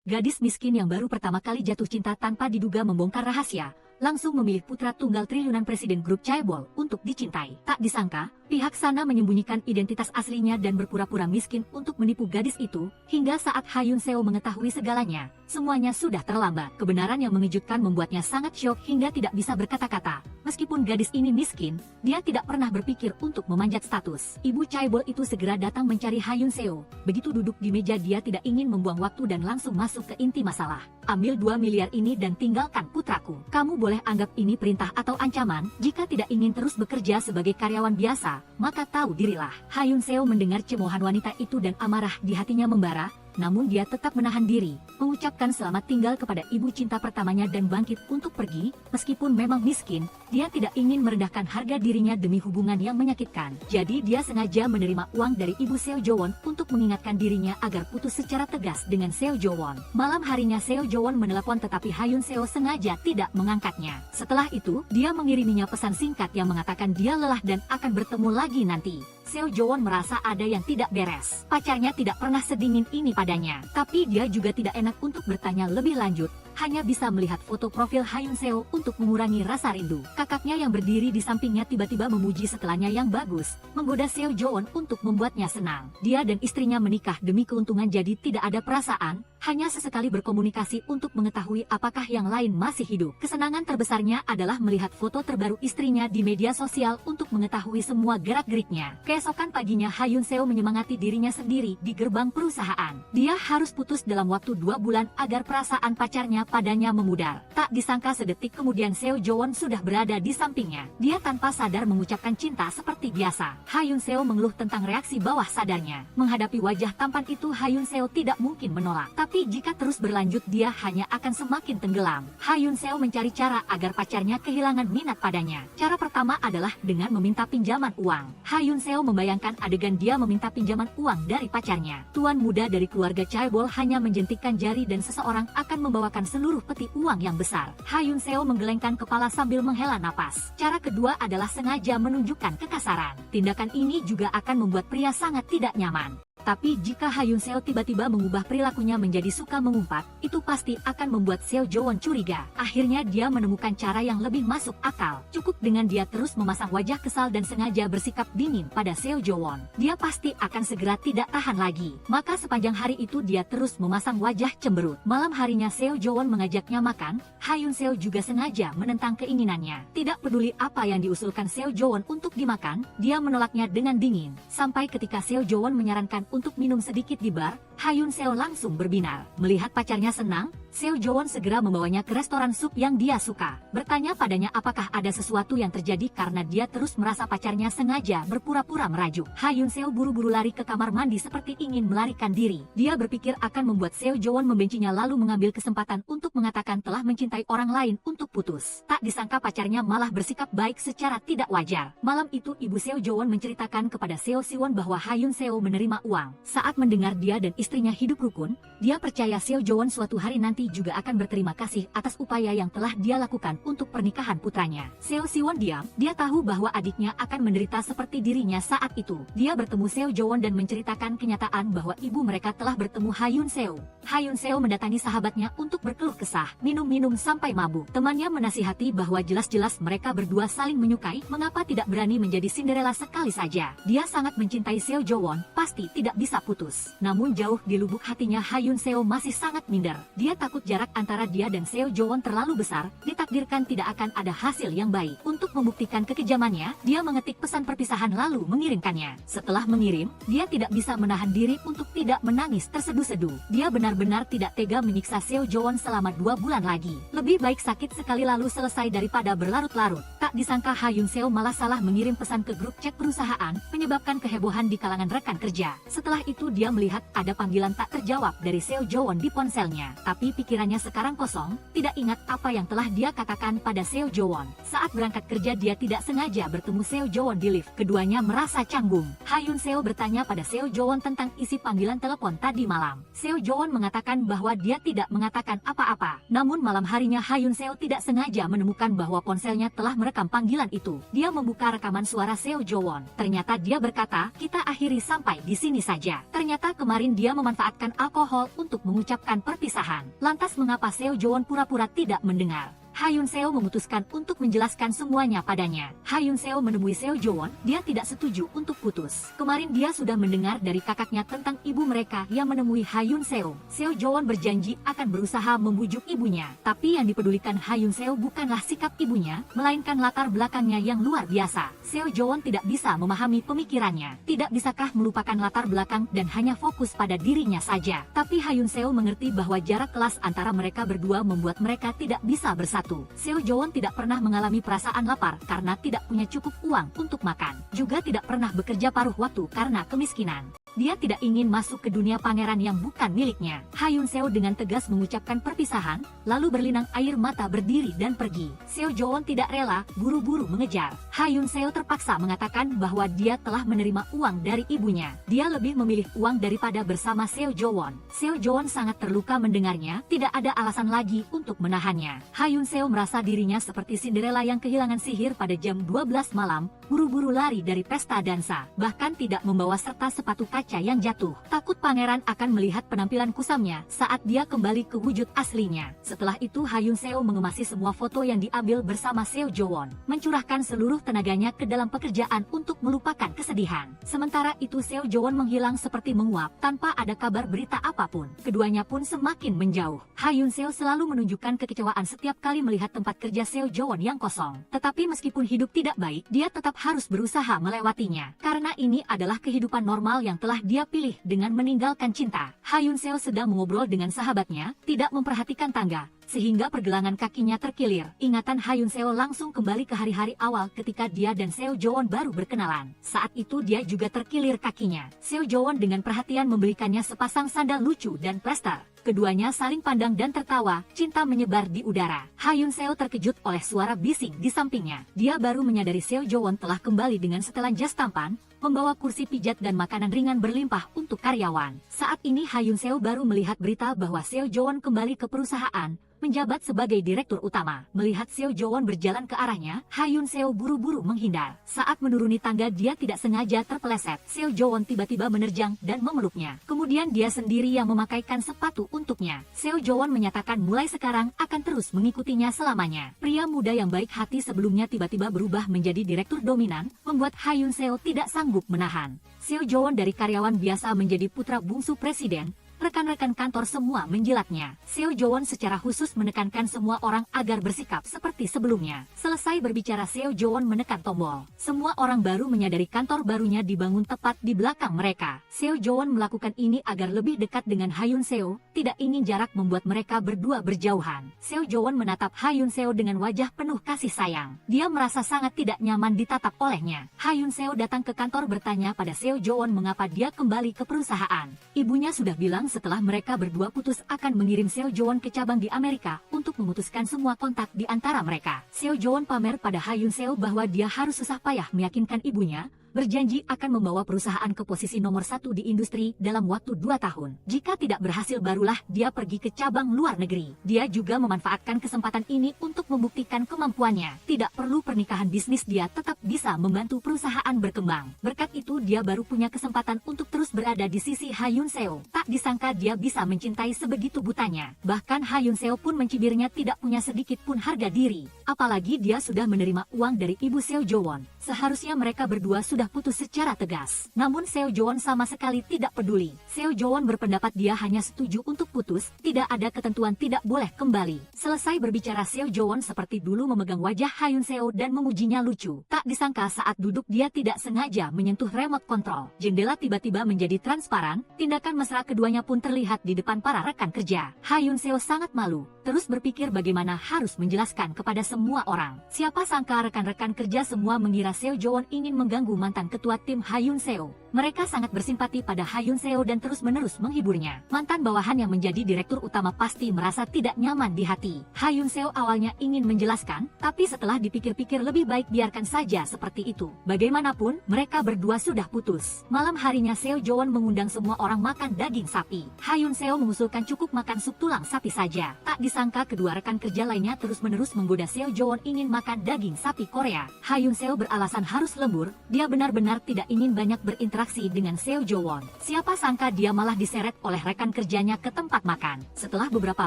Gadis miskin yang baru pertama kali jatuh cinta tanpa diduga membongkar rahasia, langsung memilih putra tunggal triliunan presiden grup Chaebol untuk dicintai. Tak disangka, pihak sana menyembunyikan identitas aslinya dan berpura-pura miskin untuk menipu gadis itu, hingga saat Ha Yun Seo mengetahui segalanya, semuanya sudah terlambat. Kebenaran yang mengejutkan membuatnya sangat syok hingga tidak bisa berkata-kata. Meskipun gadis ini miskin, dia tidak pernah berpikir untuk memanjat status. Ibu Chaebol itu segera datang mencari Ha Yun Seo. Begitu duduk di meja, dia tidak ingin membuang waktu dan langsung masuk ke inti masalah. Ambil 2 miliar ini dan tinggalkan putraku. Kamu boleh anggap ini perintah atau ancaman. Jika tidak ingin terus bekerja sebagai karyawan biasa, maka tahu dirilah. Ha Yun Seo mendengar cemoohan wanita itu dan amarah di hatinya membara. Namun dia tetap menahan diri, mengucapkan selamat tinggal kepada ibu cinta pertamanya dan bangkit untuk pergi. Meskipun memang miskin, dia tidak ingin merendahkan harga dirinya demi hubungan yang menyakitkan. Jadi dia sengaja menerima uang dari ibu Seo Jo-won untuk mengingatkan dirinya agar putus secara tegas dengan Seo Jo-won. Malam harinya Seo Jo-won menelepon tetapi Ha Yun Seo sengaja tidak mengangkatnya. Setelah itu, dia mengiriminya pesan singkat yang mengatakan dia lelah dan akan bertemu lagi nanti. Seo Jo-won merasa ada yang tidak beres. Pacarnya tidak pernah sedingin ini padanya. Tapi dia juga tidak enak untuk bertanya lebih lanjut. Hanya bisa melihat foto profil Ha Yun Seo untuk mengurangi rasa rindu. Kakaknya yang berdiri di sampingnya tiba-tiba memuji setelahnya yang bagus, menggoda Seo Jo-won untuk membuatnya senang. Dia dan istrinya menikah demi keuntungan, jadi tidak ada perasaan, hanya sesekali berkomunikasi untuk mengetahui apakah yang lain masih hidup. Kesenangan terbesarnya adalah melihat foto terbaru istrinya di media sosial untuk mengetahui semua gerak-geriknya. Keesokan paginya Ha Yun Seo menyemangati dirinya sendiri di gerbang perusahaan. Dia harus putus dalam waktu 2 bulan agar perasaan pacarnya padanya memudar. Tak disangka sedetik kemudian Seo Jo-won sudah berada di sampingnya. Dia tanpa sadar mengucapkan cinta seperti biasa. Ha Yun Seo mengeluh tentang reaksi bawah sadarnya. Menghadapi wajah tampan itu, Ha Yun Seo tidak mungkin menolak. Tapi jika terus berlanjut dia hanya akan semakin tenggelam. Ha Yun Seo mencari cara agar pacarnya kehilangan minat padanya. Cara pertama adalah dengan meminta pinjaman uang. Ha Yun Seo membayangkan adegan dia meminta pinjaman uang dari pacarnya. Tuan muda dari keluarga Chaebol hanya menjentikkan jari dan seseorang akan membawakan seluruh peti uang yang besar. Ha Yun Seo menggelengkan kepala sambil menghela napas. Cara kedua adalah sengaja menunjukkan kekasaran. Tindakan ini juga akan membuat pria sangat tidak nyaman. Tapi jika Ha Yun Seo tiba-tiba mengubah perilakunya menjadi suka mengumpat, itu pasti akan membuat Seo Jo-won curiga. Akhirnya dia menemukan cara yang lebih masuk akal. Cukup dengan dia terus memasang wajah kesal dan sengaja bersikap dingin pada Seo Jo-won. Dia pasti akan segera tidak tahan lagi. Maka sepanjang hari itu dia terus memasang wajah cemberut. Malam harinya Seo Jo-won mengajaknya makan. Ha Yun Seo juga sengaja menentang keinginannya. Tidak peduli apa yang diusulkan Seo Jo-won untuk dimakan, dia menolaknya dengan dingin. Sampai ketika Seo Jo-won menyarankan untuk minum sedikit di bar, Ha Yun Seo langsung berbinar. Melihat pacarnya senang, Seo Jo-won segera membawanya ke restoran sup yang dia suka. Bertanya padanya apakah ada sesuatu yang terjadi karena dia terus merasa pacarnya sengaja berpura-pura merajuk. Ha Yun Seo buru-buru lari ke kamar mandi seperti ingin melarikan diri. Dia berpikir akan membuat Seo Jo-won membencinya lalu mengambil kesempatan untuk mengatakan telah mencintai orang lain untuk putus. Tak disangka pacarnya malah bersikap baik secara tidak wajar. Malam itu ibu Seo Jo-won menceritakan kepada Seo Si-won bahwa Ha Yun Seo menerima uang. Saat mendengar dia dan istrinya hidup rukun, dia percaya Seo Jo-won suatu hari nanti juga akan berterima kasih atas upaya yang telah dia lakukan untuk pernikahan putranya. Seo Si-won diam, dia tahu bahwa adiknya akan menderita seperti dirinya saat itu. Dia bertemu Seo Jo-won dan menceritakan kenyataan bahwa ibu mereka telah bertemu Ha Yun Seo. Ha Yun Seo mendatangi sahabatnya untuk berkeluh kesah, minum-minum sampai mabuk. Temannya menasihati bahwa jelas-jelas mereka berdua saling menyukai, mengapa tidak berani menjadi Cinderella sekali saja. Dia sangat mencintai Seo Jo-won, pasti tidak bisa putus. Namun jauh di lubuk hatinya Ha Yun Seo masih sangat minder. Dia takut jarak antara dia dan Seo Jo-won terlalu besar, ditakdirkan tidak akan ada hasil yang baik. Untuk membuktikan kekejamannya, dia mengetik pesan perpisahan lalu mengirimkannya. Setelah mengirim, dia tidak bisa menahan diri untuk tidak menangis terseduh-seduh. Dia benar-benar tidak tega menyiksa Seo Jo-won selama 2 bulan lagi. Lebih baik sakit sekali lalu selesai daripada berlarut-larut. Tak disangka Ha Yun Seo malah salah mengirim pesan ke grup chat perusahaan, menyebabkan kehebohan di kalangan rekan kerja. Setelah itu dia melihat ada panggilan tak terjawab dari Seo Jo-won di ponselnya. Tapi pikirannya sekarang kosong, tidak ingat apa yang telah dia katakan pada Seo Jo-won. Saat berangkat kerja dia tidak sengaja bertemu Seo Jo-won di lift. Keduanya merasa canggung. Ha Yun Seo bertanya pada Seo Jo-won tentang isi panggilan telepon tadi malam. Seo Jo-won mengatakan bahwa dia tidak mengatakan apa-apa. Namun malam harinya Ha Yun Seo tidak sengaja menemukan bahwa ponselnya telah merekam panggilan itu. Dia membuka rekaman suara Seo Jo-won. Ternyata dia berkata, "Kita akhiri sampai di sini saja." Ternyata kemarin dia memanfaatkan alkohol untuk mengucapkan perpisahan. Lantas mengapa Seo Jo-won pura-pura tidak mendengar? Ha Yun Seo memutuskan untuk menjelaskan semuanya padanya. Ha Yun Seo menemui Seo Jo-won, dia tidak setuju untuk putus. Kemarin dia sudah mendengar dari kakaknya tentang ibu mereka yang menemui Ha Yun Seo. Seo Jo-won berjanji akan berusaha membujuk ibunya. Tapi yang dipedulikan Ha Yun Seo bukanlah sikap ibunya, melainkan latar belakangnya yang luar biasa. Seo Jo-won tidak bisa memahami pemikirannya. Tidak bisakah melupakan latar belakang dan hanya fokus pada dirinya saja? Tapi Ha Yun Seo mengerti bahwa jarak kelas antara mereka berdua membuat mereka tidak bisa bersatu. Seo Jo-won tidak pernah mengalami perasaan lapar karena tidak punya cukup uang untuk makan. Juga tidak pernah bekerja paruh waktu karena kemiskinan. Dia tidak ingin masuk ke dunia pangeran yang bukan miliknya. Ha Yun Seo dengan tegas mengucapkan perpisahan, lalu berlinang air mata berdiri dan pergi. Seo Jo-won tidak rela, buru-buru mengejar. Ha Yun Seo terpaksa mengatakan bahwa dia telah menerima uang dari ibunya. Dia lebih memilih uang daripada bersama Seo Jo-won. Seo Jo-won sangat terluka mendengarnya, tidak ada alasan lagi untuk menahannya. Ha Yun Seo merasa dirinya seperti Cinderella yang kehilangan sihir pada jam 12 malam, buru-buru lari dari pesta dansa, bahkan tidak membawa serta sepatu kaca yang jatuh. Takut pangeran akan melihat penampilan kusamnya saat dia kembali ke wujud aslinya. Setelah itu Ha Yun Seo mengemasi semua foto yang diambil bersama Seo Jo-won, mencurahkan seluruh tenaganya ke dalam pekerjaan untuk melupakan kesedihan. Sementara itu Seo Jo-won menghilang seperti menguap tanpa ada kabar berita apapun. Keduanya pun semakin menjauh. Ha Yun Seo selalu menunjukkan kekecewaan setiap kali melihat tempat kerja Seo Jo-won yang kosong. Tetapi meskipun hidup tidak baik, dia tetap harus berusaha melewatinya. Karena ini adalah kehidupan normal yang telah dia pilih dengan meninggalkan cinta. Ha Yun Seo sedang mengobrol dengan sahabatnya, tidak memperhatikan tangga, sehingga pergelangan kakinya terkilir. Ingatan Ha Yun Seo langsung kembali ke hari-hari awal ketika dia dan Seo Jo-won baru berkenalan. Saat itu dia juga terkilir kakinya. Seo Jo-won dengan perhatian membelikannya sepasang sandal lucu dan plester. Keduanya saling pandang dan tertawa, cinta menyebar di udara. Ha Yun Seo terkejut oleh suara bising di sampingnya. Dia baru menyadari Seo Jo-won telah kembali dengan setelan jas tampan, membawa kursi pijat dan makanan ringan berlimpah untuk karyawan. Saat ini Ha Yun Seo baru melihat berita bahwa Seo Jo-won kembali ke perusahaan, menjabat sebagai direktur utama. Melihat Seo Jo-won berjalan ke arahnya, Ha Yun Seo buru-buru menghindar. Saat menuruni tangga dia tidak sengaja terpeleset. Seo Jo-won tiba-tiba menerjang dan memeluknya. Kemudian dia sendiri yang memakaikan sepatu untuknya. Seo Jo-won menyatakan mulai sekarang akan terus mengikutinya selamanya. Pria muda yang baik hati sebelumnya tiba-tiba berubah menjadi direktur dominan, membuat Ha Yun Seo tidak sanggup menahan. Seo Jo-won dari karyawan biasa menjadi putra bungsu presiden. Rekan-rekan kantor semua menjilatnya. Seo Jo-won secara khusus menekankan semua orang agar bersikap seperti sebelumnya. Selesai berbicara Seo Jo-won menekan tombol. Semua orang baru menyadari kantor barunya dibangun tepat di belakang mereka. Seo Jo-won melakukan ini agar lebih dekat dengan Ha Yun Seo, tidak ingin jarak membuat mereka berdua berjauhan. Seo Jo-won menatap Ha Yun Seo dengan wajah penuh kasih sayang. Dia merasa sangat tidak nyaman ditatap olehnya. Ha Yun Seo datang ke kantor bertanya pada Seo Jo-won mengapa dia kembali ke perusahaan. Ibunya sudah bilang setelah mereka berdua putus akan mengirim Seo Jo-won ke cabang di Amerika untuk memutuskan semua kontak di antara mereka. Seo Jo-won pamer pada Ha Yun Seo bahwa dia harus susah payah meyakinkan ibunya, berjanji akan membawa perusahaan ke posisi nomor 1 di industri dalam waktu 2 tahun. Jika tidak berhasil barulah dia pergi ke cabang luar negeri. Dia juga memanfaatkan kesempatan ini untuk membuktikan kemampuannya. Tidak perlu pernikahan bisnis, dia tetap bisa membantu perusahaan berkembang. Berkat itu dia baru punya kesempatan untuk terus berada di sisi Ha Yun Seo. Tak disangka dia bisa mencintai sebegitu butanya. Bahkan Ha Yun Seo pun mencibirnya tidak punya sedikit pun harga diri. Apalagi dia sudah menerima uang dari ibu Seo Jo-won. Seharusnya mereka berdua sudah putus secara tegas. Namun Seo Jo-won sama sekali tidak peduli. Seo Jo-won berpendapat dia hanya setuju untuk putus, tidak ada ketentuan tidak boleh kembali. Selesai berbicara Seo Jo-won seperti dulu memegang wajah Ha Yun Seo dan memujinya lucu. Tak disangka saat duduk dia tidak sengaja menyentuh remote control. Jendela tiba-tiba menjadi transparan, tindakan mesra keduanya pun terlihat di depan para rekan kerja. Ha Yun Seo sangat malu, terus berpikir bagaimana harus menjelaskan kepada semua orang. Siapa sangka rekan-rekan kerja semua mengira Seo Jo-won ingin mengganggu mantan mantan ketua tim Ha Yun Seo. Mereka sangat bersimpati pada Ha Yun Seo dan terus-menerus menghiburnya. Mantan bawahan yang menjadi direktur utama pasti merasa tidak nyaman di hati. Ha Yun Seo awalnya ingin menjelaskan, tapi setelah dipikir-pikir lebih baik biarkan saja seperti itu. Bagaimanapun, mereka berdua sudah putus. Malam harinya Seo Jo-won mengundang semua orang makan daging sapi. Ha Yun Seo mengusulkan cukup makan sup tulang sapi saja. Tak disangka kedua rekan kerja lainnya terus-menerus menggoda Seo Jo-won ingin makan daging sapi Korea. Ha Yun Seo beralasan harus lembur, dia benar-benar tidak ingin banyak berinteraksi dengan Seo Jo-won. Siapa sangka dia malah diseret oleh rekan kerjanya ke tempat makan. Setelah beberapa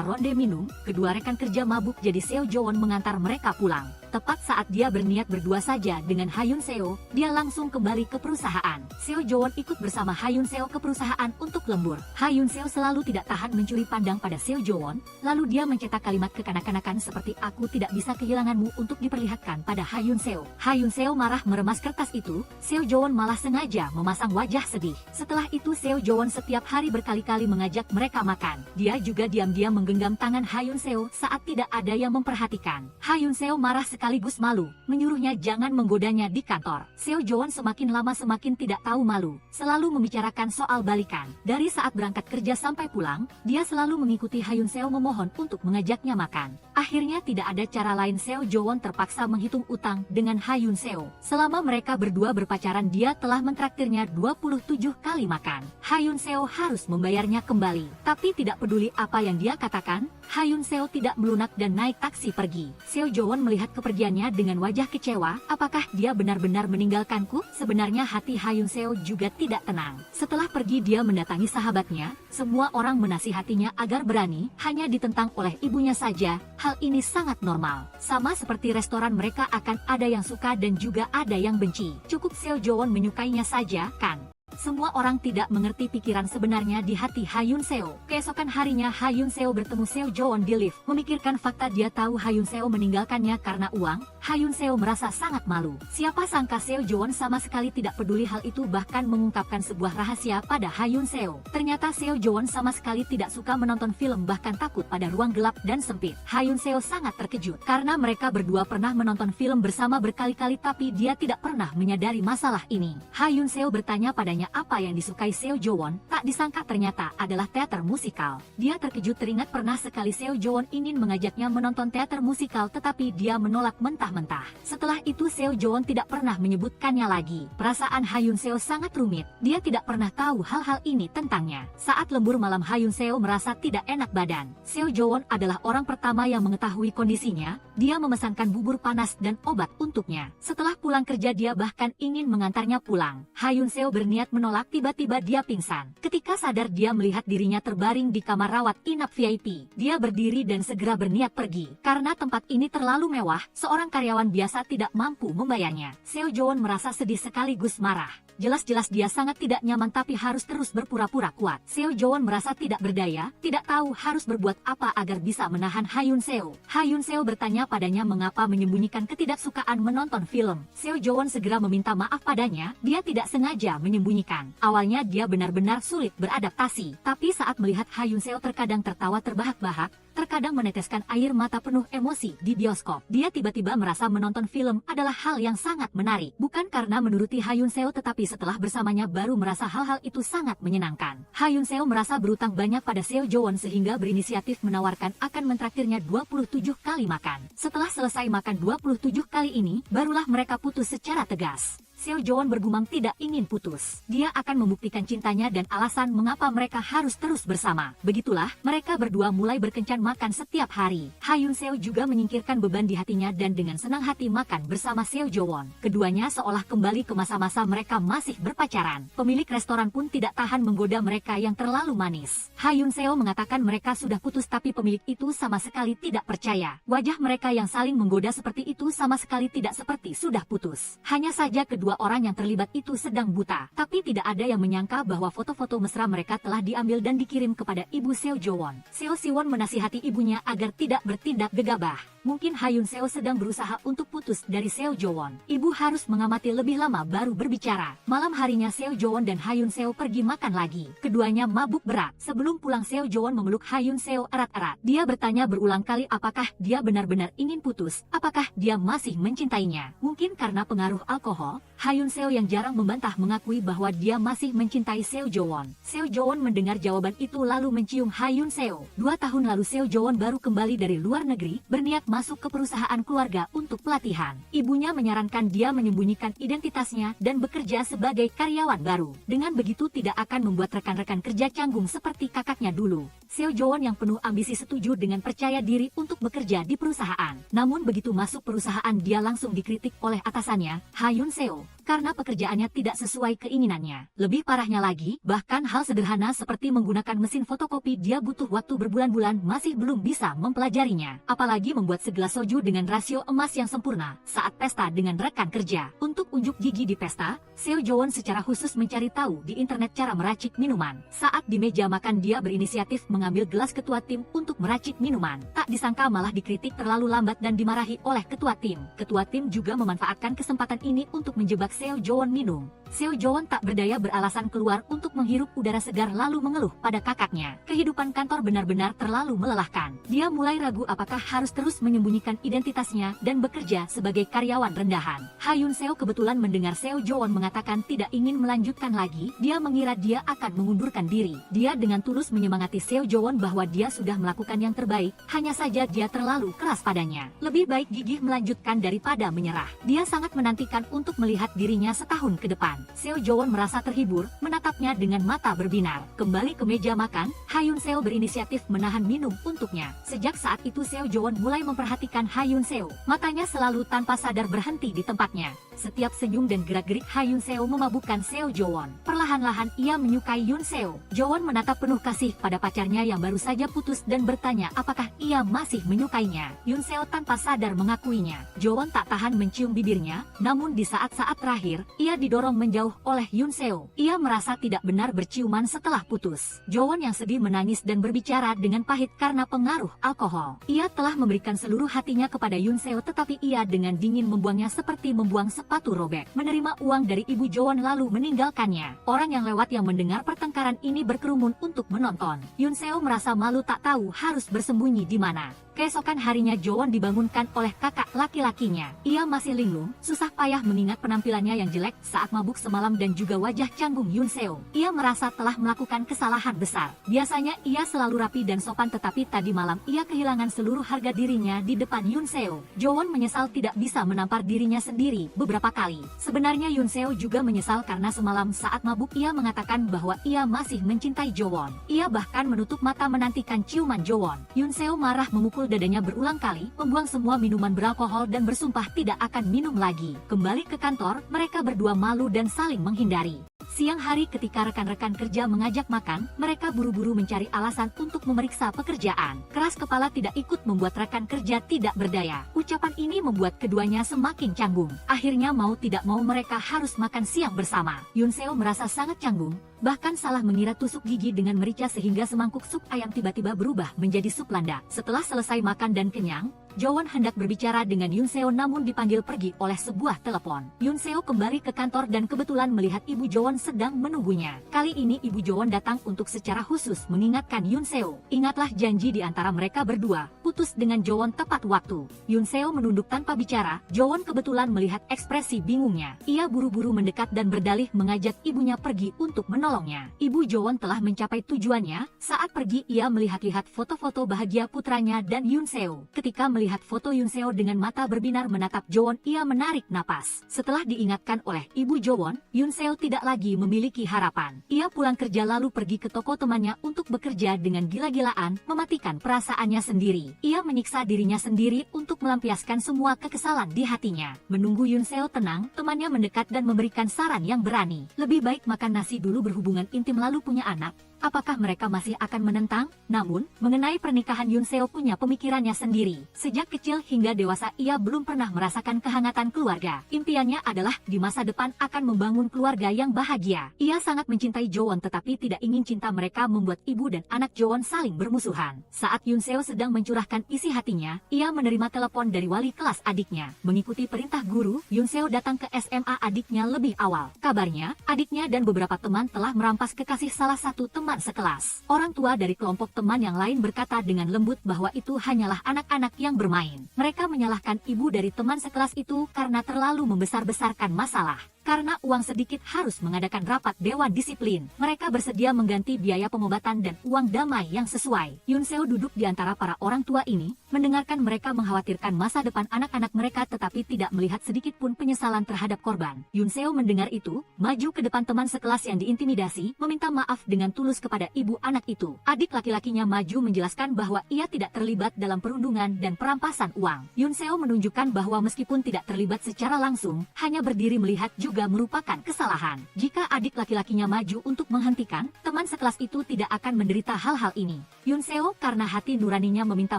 ronde minum, kedua rekan kerja mabuk jadi Seo Jo-won mengantar mereka pulang. Tepat saat dia berniat berdua saja dengan Ha Yun Seo, dia langsung kembali ke perusahaan. Seo Jo-won ikut bersama Ha Yun Seo ke perusahaan untuk lembur. Ha Yun Seo selalu tidak tahan mencuri pandang pada Seo Jo-won, lalu dia mencetak kalimat kekanak-kanakan seperti "aku tidak bisa kehilanganmu" untuk diperlihatkan pada Ha Yun Seo. Ha Yun Seo marah meremas kertas itu, Seo Jo-won malah sengaja memasang wajah sedih. Setelah itu Seo Jo-won setiap hari berkali-kali mengajak mereka makan. Dia juga diam-diam menggenggam tangan Ha Yun Seo saat tidak ada yang memperhatikan. Ha Yun Seo marah sekaligus malu, menyuruhnya jangan menggodanya di kantor. Seo Jo-won semakin lama semakin tidak tahu malu, selalu membicarakan soal balikan. Dari saat berangkat kerja sampai pulang, dia selalu mengikuti Ha Yun Seo memohon untuk mengajaknya makan. Akhirnya tidak ada cara lain, Seo Jo-won terpaksa menghitung utang dengan Ha Yun Seo. Selama mereka berdua berpacaran dia telah mentraktirnya 27 kali makan. Ha Yun Seo harus membayarnya kembali. Tapi tidak peduli apa yang dia katakan, Ha Yun Seo tidak melunak dan naik taksi pergi. Seo Jo-won melihat kepergiannya dengan wajah kecewa. Apakah dia benar-benar meninggalkanku? Sebenarnya hati Ha Yun Seo juga tidak tenang. Setelah pergi dia mendatangi sahabatnya. Semua orang menasihatinya agar berani, hanya ditentang oleh ibunya saja. Hal ini sangat normal. Sama seperti restoran, mereka akan ada yang suka dan juga ada yang benci. Cukup Seo Jo-won menyukainya saja, kan? Semua orang tidak mengerti pikiran sebenarnya di hati Ha Yun Seo. Keesokan harinya Ha Yun Seo bertemu Seo Jo-won di lift. Memikirkan fakta dia tahu Ha Yun Seo meninggalkannya karena uang, Ha Yun Seo merasa sangat malu. Siapa sangka Seo Jo-won sama sekali tidak peduli hal itu, bahkan mengungkapkan sebuah rahasia pada Ha Yun Seo. Ternyata Seo Jo-won sama sekali tidak suka menonton film, bahkan takut pada ruang gelap dan sempit. Ha Yun Seo sangat terkejut karena mereka berdua pernah menonton film bersama berkali-kali tapi dia tidak pernah menyadari masalah ini. Ha Yun Seo bertanya padanya apa yang disukai Seo Jo-won, tak disangka ternyata adalah teater musikal. Dia terkejut teringat pernah sekali Seo Jo-won ingin mengajaknya menonton teater musikal tetapi dia menolak mentah-mentah. Setelah itu Seo Jo-won tidak pernah menyebutkannya lagi. Perasaan Ha Yun Seo sangat rumit, dia tidak pernah tahu hal-hal ini tentangnya. Saat lembur malam Ha Yun Seo merasa tidak enak badan. Seo Jo-won adalah orang pertama yang mengetahui kondisinya, dia memesankan bubur panas dan obat untuknya. Setelah pulang kerja dia bahkan ingin mengantarnya pulang. Ha Yun Seo berniat menolak, tiba-tiba dia pingsan. Ketika sadar dia melihat dirinya terbaring di kamar rawat inap VIP. Dia berdiri dan segera berniat pergi. Karena tempat ini terlalu mewah, seorang karyawan biasa tidak mampu membayarnya. Seo Jo-won merasa sedih sekaligus marah. Jelas-jelas dia sangat tidak nyaman tapi harus terus berpura-pura kuat. Seo Jo-won merasa tidak berdaya, tidak tahu harus berbuat apa agar bisa menahan Ha Yun Seo. Ha Yun Seo bertanya padanya mengapa menyembunyikan ketidaksukaan menonton film. Seo Jo-won segera meminta maaf padanya, dia tidak sengaja menyembunyikan. Awalnya dia benar-benar sulit beradaptasi, tapi saat melihat Ha Yun Seo terkadang tertawa terbahak-bahak, terkadang meneteskan air mata penuh emosi di bioskop, dia tiba-tiba merasa menonton film adalah hal yang sangat menarik. Bukan karena menuruti Ha Yun Seo tetapi setelah bersamanya baru merasa hal-hal itu sangat menyenangkan. Ha Yun Seo merasa berutang banyak pada Seo Jo-won sehingga berinisiatif menawarkan akan mentraktirnya 27 kali makan. Setelah selesai makan 27 kali ini, barulah mereka putus secara tegas. Seo Jo-won bergumam tidak ingin putus. Dia akan membuktikan cintanya dan alasan mengapa mereka harus terus bersama. Begitulah, mereka berdua mulai berkencan makan setiap hari. Ha Yun Seo juga menyingkirkan beban di hatinya dan dengan senang hati makan bersama Seo Jo-won. Keduanya seolah kembali ke masa-masa mereka masih berpacaran. Pemilik restoran pun tidak tahan menggoda mereka yang terlalu manis. Ha Yun Seo mengatakan mereka sudah putus tapi pemilik itu sama sekali tidak percaya. Wajah mereka yang saling menggoda seperti itu sama sekali tidak seperti sudah putus. Hanya saja kedua orang yang terlibat itu sedang buta, tapi tidak ada yang menyangka bahwa foto-foto mesra mereka telah diambil dan dikirim kepada ibu Seo Jo-won. Seo Si-won menasihati ibunya agar tidak bertindak gegabah. Mungkin Ha Yun Seo sedang berusaha untuk putus dari Seo Jo-won. Ibu harus mengamati lebih lama baru berbicara. Malam harinya Seo Jo-won dan Ha Yun Seo pergi makan lagi. Keduanya mabuk berat. Sebelum pulang Seo Jo-won memeluk Ha Yun Seo erat-erat. Dia bertanya berulang kali apakah dia benar-benar ingin putus, apakah dia masih mencintainya. Mungkin karena pengaruh alkohol, Hyun Seo yang jarang membantah mengakui bahwa dia masih mencintai Seo Jo-won. Seo Jo-won mendengar jawaban itu lalu mencium Hyun Seo. 2 tahun lalu Seo Jo-won baru kembali dari luar negeri, berniat masuk ke perusahaan keluarga untuk pelatihan. Ibunya menyarankan dia menyembunyikan identitasnya dan bekerja sebagai karyawan baru. Dengan begitu tidak akan membuat rekan-rekan kerja canggung seperti kakaknya dulu. Seo Jo-won yang penuh ambisi setuju dengan percaya diri untuk bekerja di perusahaan. Namun begitu masuk perusahaan dia langsung dikritik oleh atasannya, Hyun Seo, karena pekerjaannya tidak sesuai keinginannya. Lebih parahnya lagi, bahkan hal sederhana seperti menggunakan mesin fotokopi dia butuh waktu berbulan-bulan masih belum bisa mempelajarinya. Apalagi membuat segelas soju dengan rasio emas yang sempurna saat pesta dengan rekan kerja. Untuk unjuk gigi di pesta, Seo Jo-won secara khusus mencari tahu di internet cara meracik minuman. Saat di meja makan dia berinisiatif mengambil gelas ketua tim untuk meracik minuman. Tak disangka malah dikritik terlalu lambat dan dimarahi oleh ketua tim. Ketua tim juga memanfaatkan kesempatan ini untuk menjebak Seo Jo-won minum. Seo Jo-won tak berdaya beralasan keluar untuk menghirup udara segar lalu mengeluh pada kakaknya. Kehidupan kantor benar-benar terlalu melelahkan. Dia mulai ragu apakah harus terus menyembunyikan identitasnya dan bekerja sebagai karyawan rendahan. Hyun Seo kebetulan mendengar Seo Jo-won mengatakan tidak ingin melanjutkan lagi. Dia mengira dia akan mengundurkan diri. Dia dengan tulus menyemangati Seo Jo-won bahwa dia sudah melakukan yang terbaik, hanya saja dia terlalu keras padanya. Lebih baik gigih melanjutkan daripada menyerah. Dia sangat menantikan untuk melihat dirinya setahun ke depan. Seo Jo-won merasa terhibur, menatapnya dengan mata berbinar. Kembali ke meja makan, Hyun Seo berinisiatif menahan minum untuknya. Sejak saat itu Seo Jo-won mulai memperhatikan Hyun Seo. Matanya selalu tanpa sadar berhenti di tempatnya. Setiap senyum dan gerak-gerik Hyun Seo memabukkan Seo Jo-won. Perlahan-lahan ia menyukai Hyun Seo. Jo-won menatap penuh kasih pada pacarnya yang baru saja putus dan bertanya apakah ia masih menyukainya. Hyun Seo tanpa sadar mengakuinya. Jo-won tak tahan mencium bibirnya, namun di saat-saat terakhir, ia didorong menjauh oleh Hyun Seo. Ia merasa tidak benar berciuman setelah putus. Jo-won yang sedih menangis dan berbicara dengan pahit karena pengaruh alkohol. Ia telah memberikan seluruh hatinya kepada Hyun Seo tetapi ia dengan dingin membuangnya seperti membuang sepatu robek. Menerima uang dari ibu Jo-won lalu meninggalkannya. Orang yang lewat yang mendengar pertengkaran ini berkerumun untuk menonton. Hyun Seo merasa malu tak tahu harus bersembunyi di mana. Keesokan harinya Jo-won dibangunkan oleh kakak laki-lakinya. Ia masih linglung, susah payah mengingat penampilannya yang jelek saat mabuk semalam dan juga wajah canggung Hyun Seo. Ia merasa telah melakukan kesalahan besar. Biasanya ia selalu rapi dan sopan tetapi tadi malam ia kehilangan seluruh harga dirinya di depan Hyun Seo. Jo-won menyesal tidak bisa menampar dirinya sendiri beberapa kali. Sebenarnya Hyun Seo juga menyesal karena semalam saat mabuk ia mengatakan bahwa ia masih mencintai Jo-won. Ia bahkan menutup mata menantikan ciuman Jo-won. Hyun Seo marah memukul dadanya berulang kali, membuang semua minuman beralkohol dan bersumpah tidak akan minum lagi. Kembali ke kantor, mereka berdua malu dan saling menghindari. Siang hari ketika rekan-rekan kerja mengajak makan, mereka buru-buru mencari alasan untuk memeriksa pekerjaan. Keras kepala tidak ikut membuat rekan kerja tidak berdaya. Ucapan ini membuat keduanya semakin canggung. Akhirnya mau tidak mau mereka harus makan siang bersama. Hyun Seo merasa sangat canggung, bahkan salah mengira tusuk gigi dengan merica sehingga semangkuk sup ayam tiba-tiba berubah menjadi sup landak. Setelah selesai makan dan kenyang, Jo-won hendak berbicara dengan Hyun Seo namun dipanggil pergi oleh sebuah telepon. Hyun Seo kembali ke kantor dan kebetulan melihat ibu Jo-won sedang menunggunya. Kali ini ibu Jo-won datang untuk secara khusus mengingatkan Hyun Seo. Ingatlah janji di antara mereka berdua, putus dengan Jo-won tepat waktu. Hyun Seo menunduk tanpa bicara. Jo-won kebetulan melihat ekspresi bingungnya. Ia buru-buru mendekat dan berdalih mengajak ibunya pergi untuk menolongnya. Ibu Jo-won telah mencapai tujuannya. Saat pergi ia melihat-lihat foto-foto bahagia putranya dan Hyun Seo. Ketika melihat foto Hyun Seo dengan mata berbinar menatap Jo-won, ia menarik napas. Setelah diingatkan oleh ibu Jo-won, Hyun Seo tidak lagi memiliki harapan. Ia pulang kerja lalu pergi ke toko temannya untuk bekerja dengan gila-gilaan, mematikan perasaannya sendiri. Ia menyiksa dirinya sendiri untuk melampiaskan semua kekesalan di hatinya. Menunggu Hyun Seo tenang, temannya mendekat dan memberikan saran yang berani. Lebih baik makan nasi dulu berhubungan intim lalu punya anak. Apakah mereka masih akan menentang? Namun, mengenai pernikahan Hyun Seo punya pemikirannya sendiri. Sejak kecil hingga dewasa ia belum pernah merasakan kehangatan keluarga. Impiannya adalah di masa depan akan membangun keluarga yang bahagia. Ia sangat mencintai Jo-won tetapi tidak ingin cinta mereka membuat ibu dan anak Jo-won saling bermusuhan. Saat Hyun Seo sedang mencurahkan isi hatinya, ia menerima telepon dari wali kelas adiknya. Mengikuti perintah guru, Hyun Seo datang ke SMA adiknya lebih awal. Kabarnya, adiknya dan beberapa teman telah merampas kekasih salah satu teman sekelas. Orang tua dari kelompok teman yang lain berkata dengan lembut bahwa itu hanyalah anak-anak yang bermain. Mereka menyalahkan ibu dari teman sekelas itu karena terlalu membesar-besarkan masalah. Karena uang sedikit harus mengadakan rapat dewan disiplin. Mereka bersedia mengganti biaya pengobatan dan uang damai yang sesuai. Yoon Seo duduk di antara para orang tua ini, mendengarkan mereka mengkhawatirkan masa depan anak-anak mereka tetapi tidak melihat sedikit pun penyesalan terhadap korban. Yoon Seo mendengar itu, maju ke depan teman sekelas yang diintimidasi, meminta maaf dengan tulus kepada ibu anak itu. Adik laki-lakinya maju menjelaskan bahwa ia tidak terlibat dalam perundungan dan perampasan uang. Yoon Seo menunjukkan bahwa meskipun tidak terlibat secara langsung, hanya berdiri melihat juga merupakan kesalahan. Jika adik laki-lakinya maju untuk menghentikan, teman sekelas itu tidak akan menderita hal-hal ini. Yoon Seo karena hati nuraninya meminta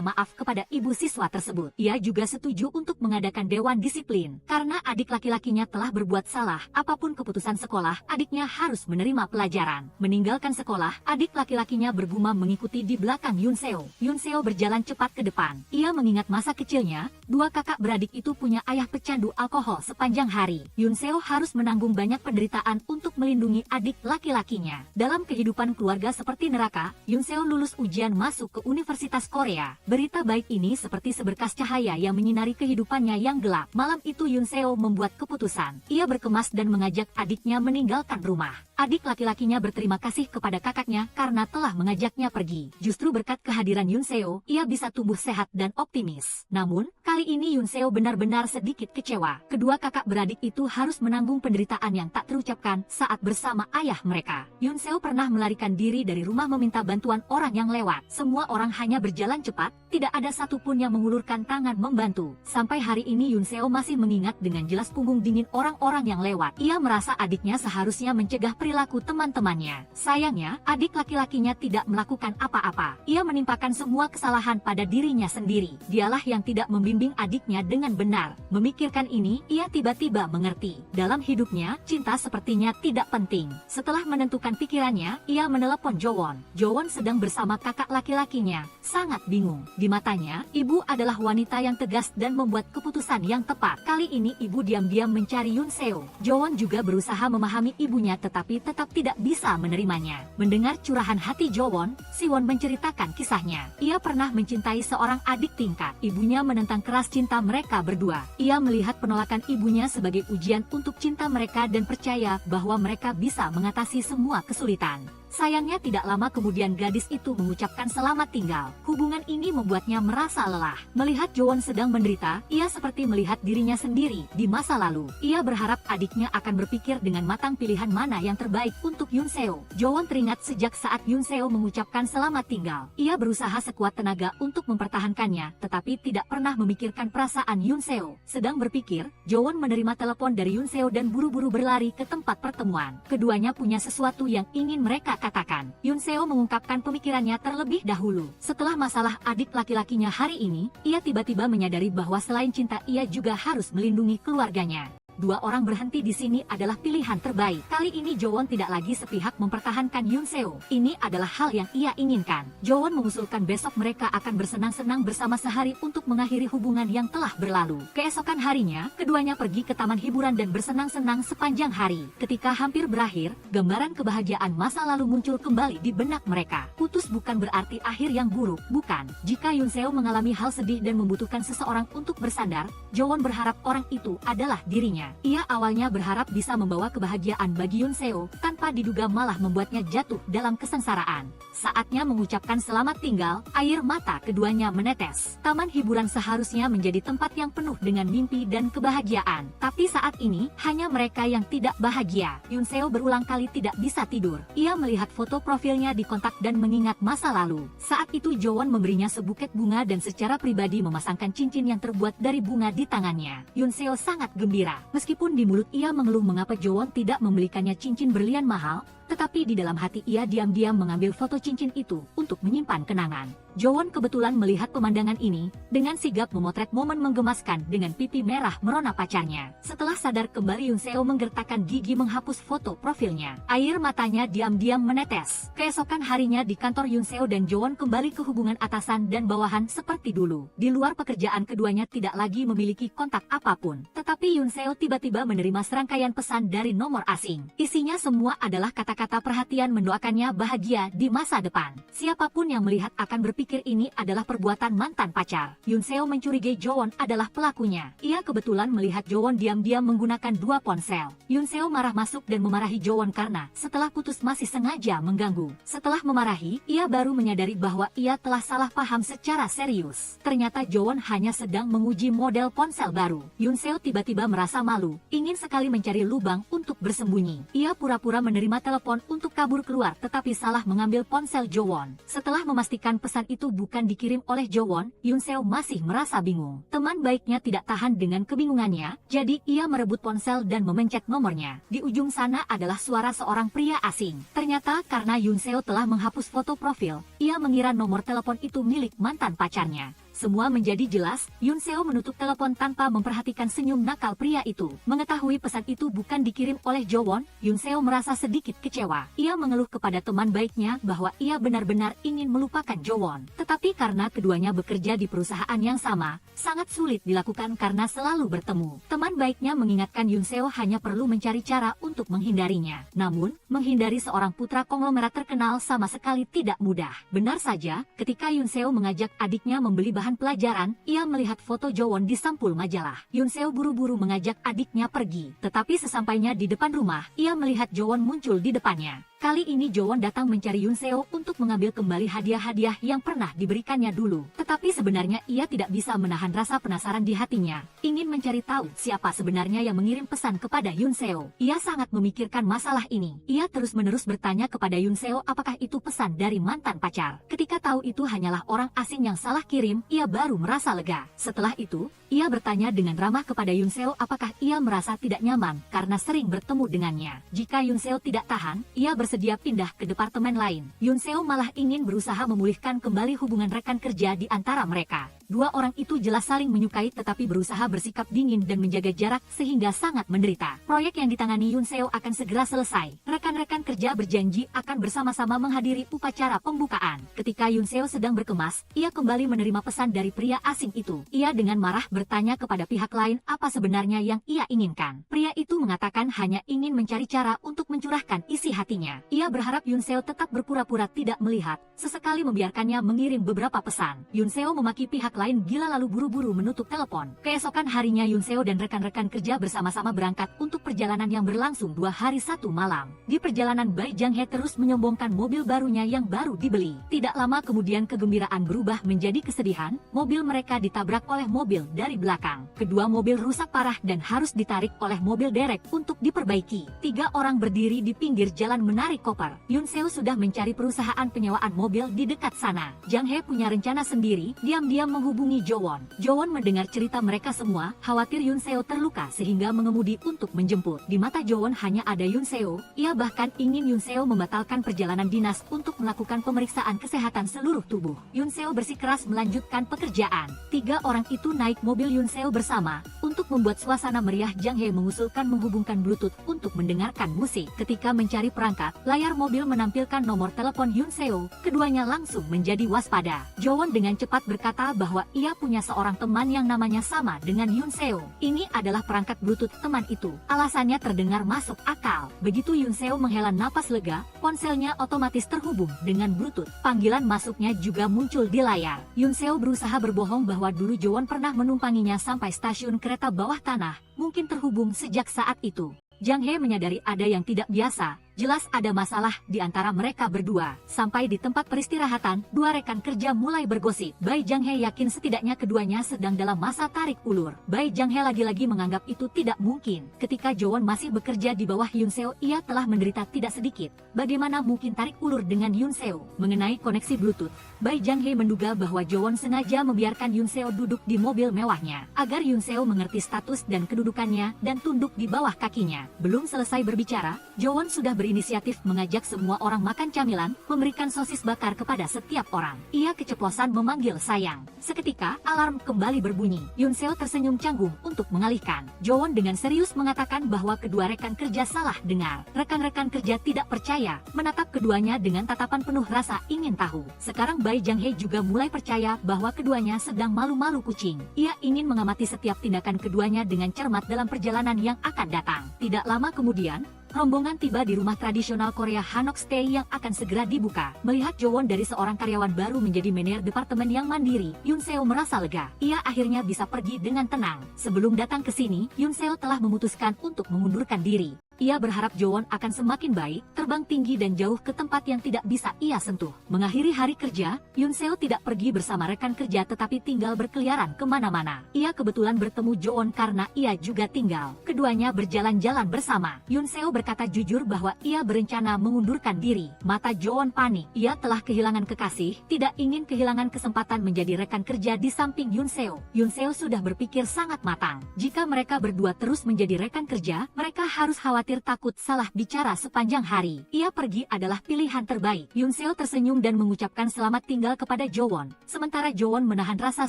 maaf kepada ibu siswa tersebut. Ia juga setuju untuk mengadakan dewan disiplin. Karena adik laki-lakinya telah berbuat salah, apapun keputusan sekolah, adiknya harus menerima pelajaran. Meninggalkan sekolah, adik laki-lakinya bergumam mengikuti di belakang Yoon Seo. Yoon Seo berjalan cepat ke depan. Ia mengingat masa kecilnya, dua kakak beradik itu punya ayah pecandu alkohol sepanjang hari. Yoon Seo harus menanggung banyak penderitaan untuk melindungi adik laki-lakinya. Dalam kehidupan keluarga seperti neraka, Yoon Seo lulus ujian masuk ke Universitas Korea. Berita baik ini seperti seberkas cahaya yang menyinari kehidupannya yang gelap. Malam itu Yoon Seo membuat keputusan. Ia berkemas dan mengajak adiknya meninggalkan rumah. Adik laki-lakinya berterima kasih kepada kakaknya karena telah mengajaknya pergi. Justru berkat kehadiran Yoon Seo, ia bisa tumbuh sehat dan optimis. Namun, kali ini Yoon Seo benar-benar sedikit kecewa. Kedua kakak beradik itu harus menanggung penderitaan yang tak terucapkan saat bersama ayah mereka. Yoon Seo pernah melarikan diri dari rumah meminta bantuan orang yang lewat. Semua orang hanya berjalan cepat, tidak ada satupun yang mengulurkan tangan membantu. Sampai hari ini Yoon Seo masih mengingat dengan jelas punggung dingin orang-orang yang lewat. Ia merasa adiknya seharusnya mencegah perilaku teman-temannya. Sayangnya, adik laki-lakinya tidak melakukan apa-apa. Ia menimpakan semua kesalahan pada dirinya sendiri. Dialah yang tidak membimbing adiknya dengan benar. Memikirkan ini, ia tiba-tiba mengerti. Dalam hidupnya, cinta sepertinya tidak penting. Setelah menentukan pikirannya, ia menelepon Jowon. Jowon sedang bersama kakak laki-lakinya. Sangat bingung. Di matanya, ibu adalah wanita yang tegas dan membuat keputusan yang tepat. Kali ini ibu diam-diam mencari Yoon Seo. Jowon juga berusaha memahami ibunya tetapi tetap tidak bisa menerimanya. Mendengar curahan hati Jowon, Siwon menceritakan kisahnya. Ia pernah mencintai seorang adik tingkat. Ibunya menentang keras cinta mereka berdua. Ia melihat penolakan ibunya sebagai ujian untuk cinta mereka dan percaya bahwa mereka bisa mengatasi semua kesulitan. Sayangnya tidak lama kemudian gadis itu mengucapkan selamat tinggal. Hubungan ini membuatnya merasa lelah. Melihat Jowon sedang menderita, ia seperti melihat dirinya sendiri di masa lalu. Ia berharap adiknya akan berpikir dengan matang pilihan mana yang terbaik untuk Yoon Seo. Jowon teringat sejak saat Yoon Seo mengucapkan selamat tinggal. Ia berusaha sekuat tenaga untuk mempertahankannya, tetapi tidak pernah memikirkan perasaan Yoon Seo. Sedang berpikir, Jowon menerima telepon dari Yoon Seo dan buru-buru berlari ke tempat pertemuan. Keduanya punya sesuatu yang ingin mereka katakan. Yoon Seo mengungkapkan pemikirannya terlebih dahulu. Setelah masalah adik laki-lakinya hari ini, ia tiba-tiba menyadari bahwa selain cinta ia juga harus melindungi keluarganya. Dua orang berhenti di sini adalah pilihan terbaik. Kali ini Jowon tidak lagi sepihak mempertahankan Yoon Seo. Ini adalah hal yang ia inginkan. Jowon mengusulkan besok mereka akan bersenang-senang bersama sehari untuk mengakhiri hubungan yang telah berlalu. Keesokan harinya, keduanya pergi ke taman hiburan dan bersenang-senang sepanjang hari. Ketika hampir berakhir, gambaran kebahagiaan masa lalu muncul kembali di benak mereka. Putus bukan berarti akhir yang buruk, bukan. Jika Yoon Seo mengalami hal sedih dan membutuhkan seseorang untuk bersandar, Jowon berharap orang itu adalah dirinya. Ia awalnya berharap bisa membawa kebahagiaan bagi Yoon Seo, tanpa diduga malah membuatnya jatuh dalam kesengsaraan. Saatnya mengucapkan selamat tinggal, air mata keduanya menetes. Taman hiburan seharusnya menjadi tempat yang penuh dengan mimpi dan kebahagiaan. Tapi saat ini, hanya mereka yang tidak bahagia. Yoon Seo berulang kali tidak bisa tidur. Ia melihat foto profilnya di kontak dan mengingat masa lalu. Saat itu Jowon memberinya sebuket bunga dan secara pribadi memasangkan cincin yang terbuat dari bunga di tangannya. Yoon Seo sangat gembira. Meskipun di mulut ia mengeluh mengapa Jowon tidak membelikannya cincin berlian mahal, tetapi di dalam hati ia diam-diam mengambil foto cincin itu untuk menyimpan kenangan. Jowon kebetulan melihat pemandangan ini, dengan sigap memotret momen menggemaskan dengan pipi merah merona pacarnya. Setelah sadar kembali Yoon Seo menggertakkan gigi menghapus foto profilnya. Air matanya diam-diam menetes. Keesokan harinya di kantor Yoon Seo dan Jowon kembali ke hubungan atasan dan bawahan seperti dulu. Di luar pekerjaan keduanya tidak lagi memiliki kontak apapun. Tetapi Yoon Seo tiba-tiba menerima serangkaian pesan dari nomor asing. Isinya semua adalah kata kata-kata perhatian mendoakannya bahagia di masa depan. Siapapun yang melihat akan berpikir ini adalah perbuatan mantan pacar. Yoon Seo mencurigai Jo-won adalah pelakunya. Ia kebetulan melihat Jo-won diam-diam menggunakan 2 ponsel. Yoon Seo marah masuk dan memarahi Jo-won karena setelah putus masih sengaja mengganggu. Setelah memarahi, ia baru menyadari bahwa ia telah salah paham secara serius. Ternyata Jo-won hanya sedang menguji model ponsel baru. Yoon Seo tiba-tiba merasa malu, ingin sekali mencari lubang untuk bersembunyi. Ia pura-pura menerima telepon untuk kabur keluar tetapi salah mengambil ponsel Jo-won. Setelah memastikan pesan itu bukan dikirim oleh Jo-won, Yoon Seo masih merasa bingung. Teman baiknya tidak tahan dengan kebingungannya, jadi ia merebut ponsel dan memencet nomornya. Di ujung sana adalah suara seorang pria asing. Ternyata karena Yoon Seo telah menghapus foto profil, ia mengira nomor telepon itu milik mantan pacarnya. Semua menjadi jelas, Yoon Seo menutup telepon tanpa memperhatikan senyum nakal pria itu. Mengetahui pesan itu bukan dikirim oleh Jo-won, Yoon Seo merasa sedikit kecewa. Ia mengeluh kepada teman baiknya bahwa ia benar-benar ingin melupakan Jo-won. Tetapi karena keduanya bekerja di perusahaan yang sama, sangat sulit dilakukan karena selalu bertemu. Teman baiknya mengingatkan Yoon Seo hanya perlu mencari cara untuk menghindarinya. Namun, menghindari seorang putra konglomerat terkenal sama sekali tidak mudah. Benar saja, ketika Yoon Seo mengajak adiknya membeli bahan pelajaran, ia melihat foto Jo-won di sampul majalah. Yoon Seo buru-buru mengajak adiknya pergi. Tetapi sesampainya di depan rumah, ia melihat Jo-won muncul di depannya. Kali ini Jo-won datang mencari Yoon Seo untuk mengambil kembali hadiah-hadiah yang pernah diberikannya dulu. Tetapi sebenarnya ia tidak bisa menahan rasa penasaran di hatinya, ingin mencari tahu siapa sebenarnya yang mengirim pesan kepada Yoon Seo. Ia sangat memikirkan masalah ini. Ia terus-menerus bertanya kepada Yoon Seo apakah itu pesan dari mantan pacar. Ketika tahu itu hanyalah orang asing yang salah kirim, ia baru merasa lega. Setelah itu, ia bertanya dengan ramah kepada Yoon Seo apakah ia merasa tidak nyaman karena sering bertemu dengannya. Jika Yoon Seo tidak tahan, ia bersedia pindah ke departemen lain. Yoon Seo malah ingin berusaha memulihkan kembali hubungan rekan kerja di antara mereka. Dua orang itu jelas saling menyukai tetapi berusaha bersikap dingin dan menjaga jarak sehingga sangat menderita. Proyek yang ditangani Yoon Seo akan segera selesai. Rekan-rekan kerja berjanji akan bersama-sama menghadiri upacara pembukaan. Ketika Yoon Seo sedang berkemas, ia kembali menerima pesan dari pria asing itu. Ia dengan marah bertanya kepada pihak lain apa sebenarnya yang ia inginkan. Pria itu mengatakan hanya ingin mencari cara untuk mencurahkan isi hatinya. Ia berharap Yoon Seo tetap berpura-pura tidak melihat, sesekali membiarkannya mengirim beberapa pesan. Yoon Seo memaki pihak lain gila lalu buru-buru menutup telepon. Keesokan harinya Yoon Seo dan rekan-rekan kerja bersama-sama berangkat untuk perjalanan yang berlangsung 2 hari 1 malam. Di perjalanan Bae Jang Hye terus menyombongkan mobil barunya yang baru dibeli. Tidak lama kemudian kegembiraan berubah menjadi kesedihan, mobil mereka ditabrak oleh mobil dari belakang. Kedua mobil rusak parah dan harus ditarik oleh mobil derek untuk diperbaiki. 3 orang berdiri di pinggir jalan menarik koper. Yoon Seo sudah mencari perusahaan penyewaan mobil di dekat sana. Jang Hye punya rencana sendiri, diam-diam menghubungi Jo-won. Jo-won mendengar cerita mereka semua, khawatir Yoon Seo terluka sehingga mengemudi untuk menjemput. Di mata Jo-won hanya ada Yoon Seo, ia bahkan ingin Yoon Seo membatalkan perjalanan dinas untuk melakukan pemeriksaan kesehatan seluruh tubuh. Yoon Seo bersikeras melanjutkan pekerjaan. 3 orang itu naik mobil Yoon Seo bersama. Untuk membuat suasana meriah, Jang Hye mengusulkan menghubungkan Bluetooth untuk mendengarkan musik. Ketika mencari perangkat, layar mobil menampilkan nomor telepon Yoon Seo. Keduanya langsung menjadi waspada. Jo-won dengan cepat berkata bahwa ia punya seorang teman yang namanya sama dengan Yoon Seo. Ini adalah perangkat Bluetooth teman itu. Alasannya terdengar masuk akal. Begitu Yoon Seo menghela napas lega, ponselnya otomatis terhubung dengan Bluetooth. Panggilan masuknya juga muncul di layar. Yoon Seo berusaha berbohong bahwa dulu Jo-won pernah menumpanginya sampai stasiun kereta bawah tanah, mungkin terhubung sejak saat itu. Jang Hye menyadari ada yang tidak biasa. Jelas ada masalah di antara mereka berdua. Sampai di tempat peristirahatan, 2 rekan kerja mulai bergosip. Bae Jang Hye yakin setidaknya keduanya sedang dalam masa tarik ulur. Bae Jang Hye lagi-lagi menganggap itu tidak mungkin. Ketika Jo-won masih bekerja di bawah Yoon Seo, ia telah menderita tidak sedikit. Bagaimana mungkin tarik ulur dengan Yoon Seo? Mengenai koneksi Bluetooth, Bae Jang Hye menduga bahwa Jo-won sengaja membiarkan Yoon Seo duduk di mobil mewahnya, agar Yoon Seo mengerti status dan kedudukannya dan tunduk di bawah kakinya. Belum selesai berbicara, Jo-won sudah berinisiatif mengajak semua orang makan camilan, memberikan sosis bakar kepada setiap orang. Ia keceplosan memanggil sayang. Seketika, alarm kembali berbunyi. Yoon Seo tersenyum canggung untuk mengalihkan. Jo-won dengan serius mengatakan bahwa kedua rekan kerja salah dengar. Rekan-rekan kerja tidak percaya, menatap keduanya dengan tatapan penuh rasa ingin tahu. Sekarang Bae Jang Hye juga mulai percaya bahwa keduanya sedang malu-malu kucing. Ia ingin mengamati setiap tindakan keduanya dengan cermat dalam perjalanan yang akan datang. Tidak lama kemudian, Rombongan tiba di rumah tradisional Korea Hanok Stay yang akan segera dibuka. Melihat Jo-won dari seorang karyawan baru menjadi manajer departemen yang mandiri, Yoon Seo merasa lega. Ia akhirnya bisa pergi dengan tenang. Sebelum datang ke sini, Yoon Seo telah memutuskan untuk mengundurkan diri. Ia berharap Jo-won akan semakin baik, terbang tinggi dan jauh ke tempat yang tidak bisa ia sentuh. Mengakhiri hari kerja, Yoon Seo tidak pergi bersama rekan kerja tetapi tinggal berkeliaran kemana-mana. Ia kebetulan bertemu Jo-won karena ia juga tinggal. Keduanya berjalan-jalan bersama. Yoon Seo berkata jujur bahwa ia berencana mengundurkan diri. Mata Jo-won panik. Ia telah kehilangan kekasih, tidak ingin kehilangan kesempatan menjadi rekan kerja di samping Yoon Seo. Yoon Seo sudah berpikir sangat matang. Jika mereka berdua terus menjadi rekan kerja, mereka harus khawatir takut salah bicara sepanjang hari. Ia pergi adalah pilihan terbaik. Yoon Seo tersenyum dan mengucapkan selamat tinggal kepada Jo-won. Sementara Jo-won menahan rasa